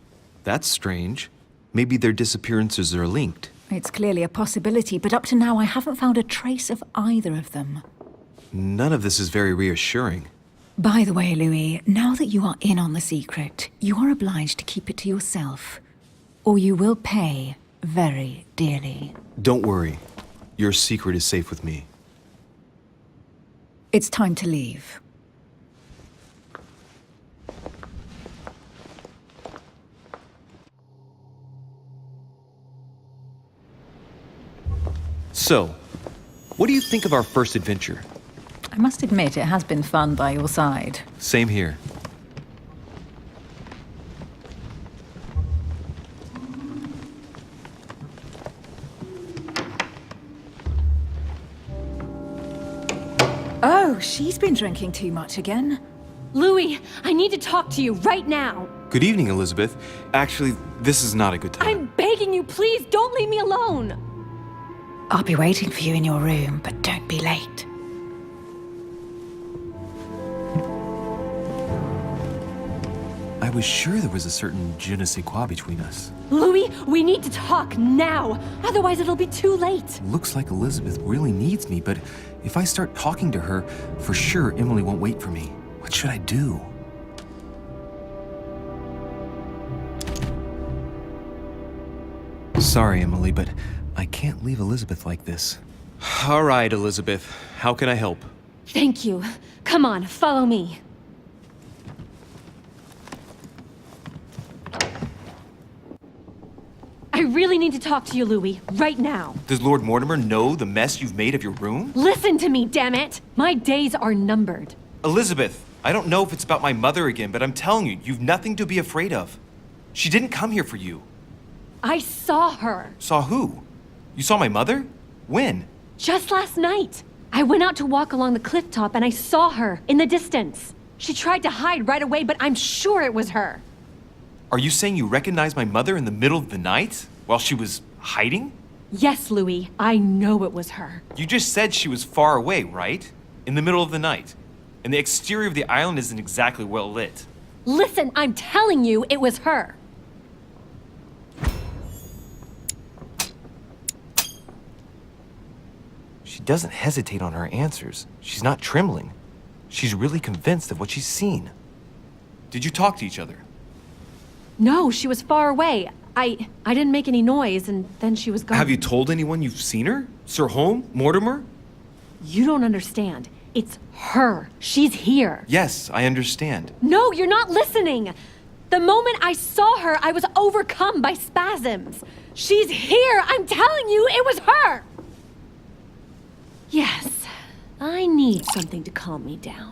That's strange. Maybe their disappearances are linked. It's clearly a possibility, but up to now I haven't found a trace of either of them. None of this is very reassuring. By the way, Louis, now that you are in on the secret, you are obliged to keep it to yourself, or you will pay very dearly. Don't worry. Your secret is safe with me. It's time to leave. So, what do you think of our first adventure? I must admit, it has been fun by your side. Same here. Oh, she's been drinking too much again. Louis, I need to talk to you right now. Good evening, Elizabeth. Actually, this is not a good time. I'm begging you, please don't leave me alone. I'll be waiting for you in your room, but don't be late. I was sure there was a certain je ne sais quoi between us. Louis, we need to talk now. Otherwise, it'll be too late. Looks like Elizabeth really needs me, but if I start talking to her, for sure Emily won't wait for me. What should I do? Sorry, Emily, but I can't leave Elizabeth like this. All right, Elizabeth. How can I help? Thank you. Come on, follow me. I really need to talk to you, Louis, right now. Does Lord Mortimer know the mess you've made of your room? Listen to me, damn it! My days are numbered. Elizabeth, I don't know if it's about my mother again, but I'm telling you, you've nothing to be afraid of. She didn't come here for you. I saw her. Saw who? You saw my mother? When? Just last night. I went out to walk along the cliff top and I saw her in the distance. She tried to hide right away, but I'm sure it was her. Are you saying you recognized my mother in the middle of the night while she was hiding? Yes, Louis, I know it was her. You just said she was far away, right? In the middle of the night. And the exterior of the island isn't exactly well lit. Listen, I'm telling you, it was her. She doesn't hesitate on her answers. She's not trembling. She's really convinced of what she's seen. Did you talk to each other? No, she was far away. I didn't make any noise, and then she was gone. Have you told anyone you've seen her? Sir Holm? Mortimer? You don't understand. It's her. She's here. Yes, I understand. No, you're not listening. The moment I saw her, I was overcome by spasms. She's here. I'm telling you, it was her. Yes, I need something to calm me down.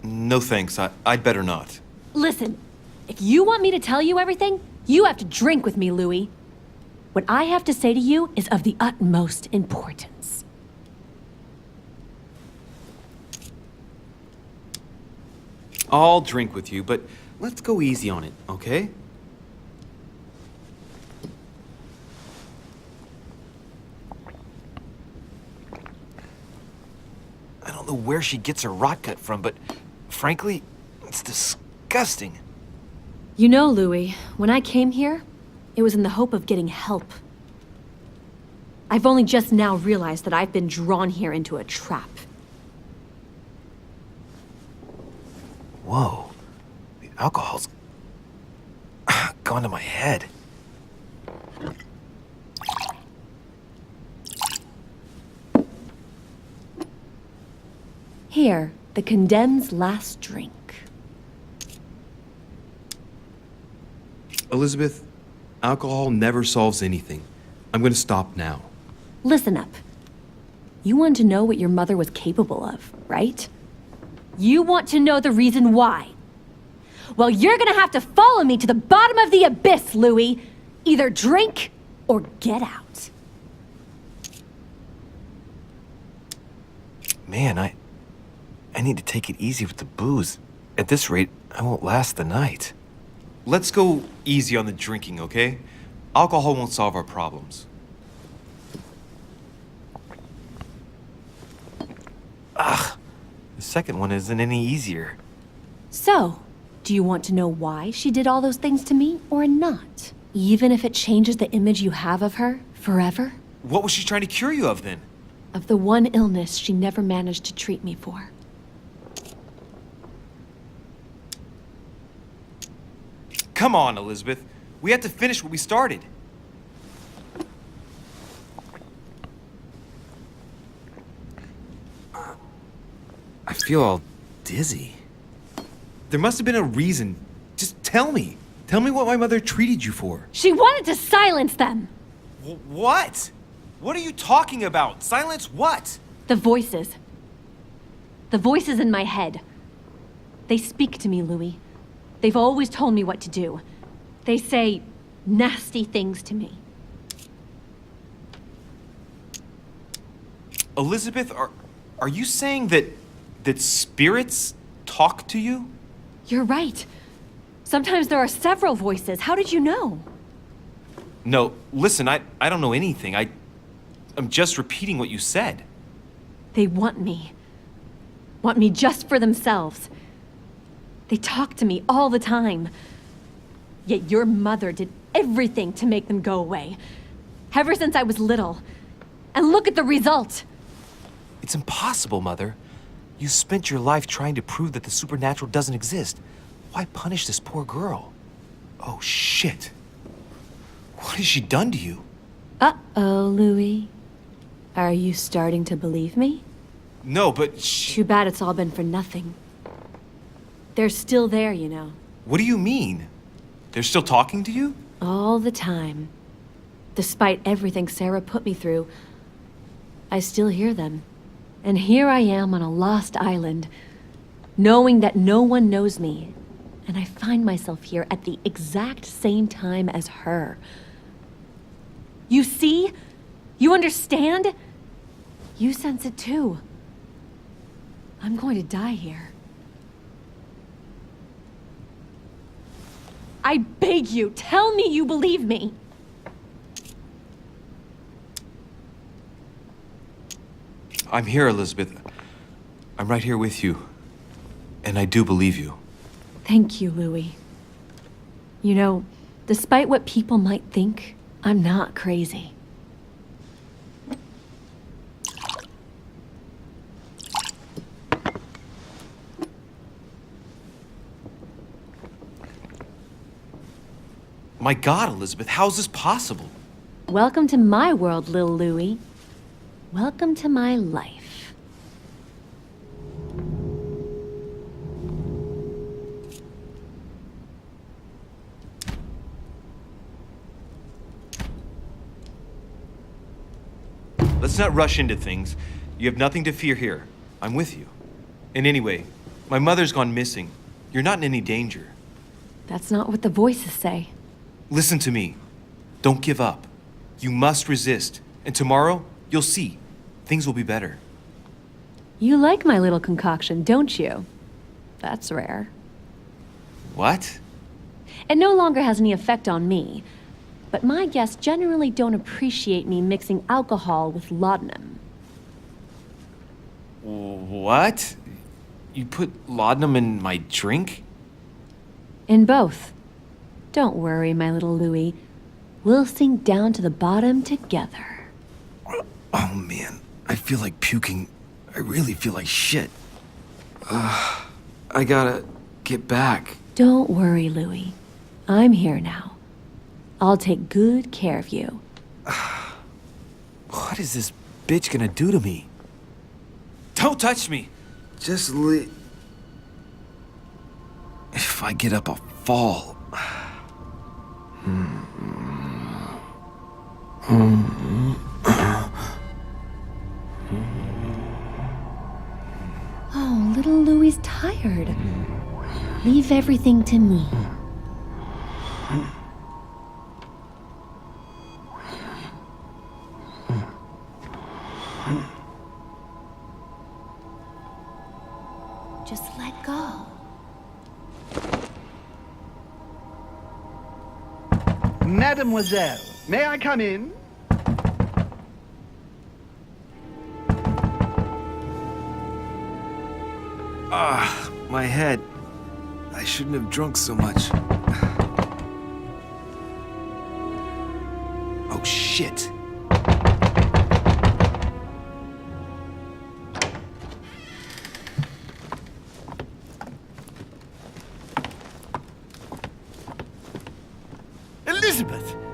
No thanks, I'd better not. Listen, if you want me to tell you everything, you have to drink with me, Louis. What I have to say to you is of the utmost importance. I'll drink with you, but let's go easy on it, okay? I don't know where she gets her rot gut from, but frankly, it's disgusting. You know, Louis, when I came here, it was in the hope of getting help. I've only just now realized that I've been drawn here into a trap. Whoa, the alcohol's gone to my head. Here, the condemned's last drink. Elizabeth, alcohol never solves anything. I'm gonna stop now. Listen up. You want to know what your mother was capable of, right? You want to know the reason why. Well, you're gonna have to follow me to the bottom of the abyss, Louis. Either drink or get out. Man, I need to take it easy with the booze. At this rate, I won't last the night. Let's go easy on the drinking, okay? Alcohol won't solve our problems. Ugh, the second one isn't any easier. So, do you want to know why she did all those things to me or not? Even if it changes the image you have of her forever? What was she trying to cure you of then? Of the one illness she never managed to treat me for. Come on, Elizabeth. We have to finish what we started. I feel all dizzy. There must have been a reason. Just tell me. Tell me what my mother treated you for. She wanted to silence them! What? What are you talking about? Silence what? The voices. The voices in my head. They speak to me, Louis. They've always told me what to do. They say nasty things to me. Elizabeth, are you saying that spirits talk to you? You're right. Sometimes there are several voices. How did you know? No, listen, I don't know anything. I'm just repeating what you said. They want me. Want me just for themselves. They talk to me all the time. Yet your mother did everything to make them go away. Ever since I was little. And look at the result! It's impossible, Mother. You spent your life trying to prove that the supernatural doesn't exist. Why punish this poor girl? Oh, shit. What has she done to you? Uh-oh, Louis. Are you starting to believe me? No, but Too bad it's all been for nothing. They're still there, you know. What do you mean? They're still talking to you? All the time. Despite everything Sarah put me through, I still hear them. And here I am on a lost island, knowing that no one knows me. And I find myself here at the exact same time as her. You see? You understand? You sense it too. I'm going to die here. I beg you, tell me you believe me. I'm here, Elizabeth. I'm right here with you. And I do believe you. Thank you, Louis. You know, despite what people might think, I'm not crazy. My God, Elizabeth, how is this possible? Welcome to my world, Lil Louis. Welcome to my life. Let's not rush into things. You have nothing to fear here. I'm with you. And anyway, my mother's gone missing. You're not in any danger. That's not what the voices say. Listen to me. Don't give up. You must resist. And tomorrow, you'll see. Things will be better. You like my little concoction, don't you? That's rare. What? It no longer has any effect on me. But my guests generally don't appreciate me mixing alcohol with laudanum. What? You put laudanum in my drink? In both. Don't worry, my little Louis. We'll sink down to the bottom together. Oh man, I feel like puking. I really feel like shit. I gotta get back. Don't worry, Louis. I'm here now. I'll take good care of you. What is this bitch gonna do to me? Don't touch me! Just if I get up, I'll fall. Oh, little Louie's tired. Leave everything to me. Just let go. Mademoiselle, may I come in? My head. I shouldn't have drunk so much. Shit. Elizabeth!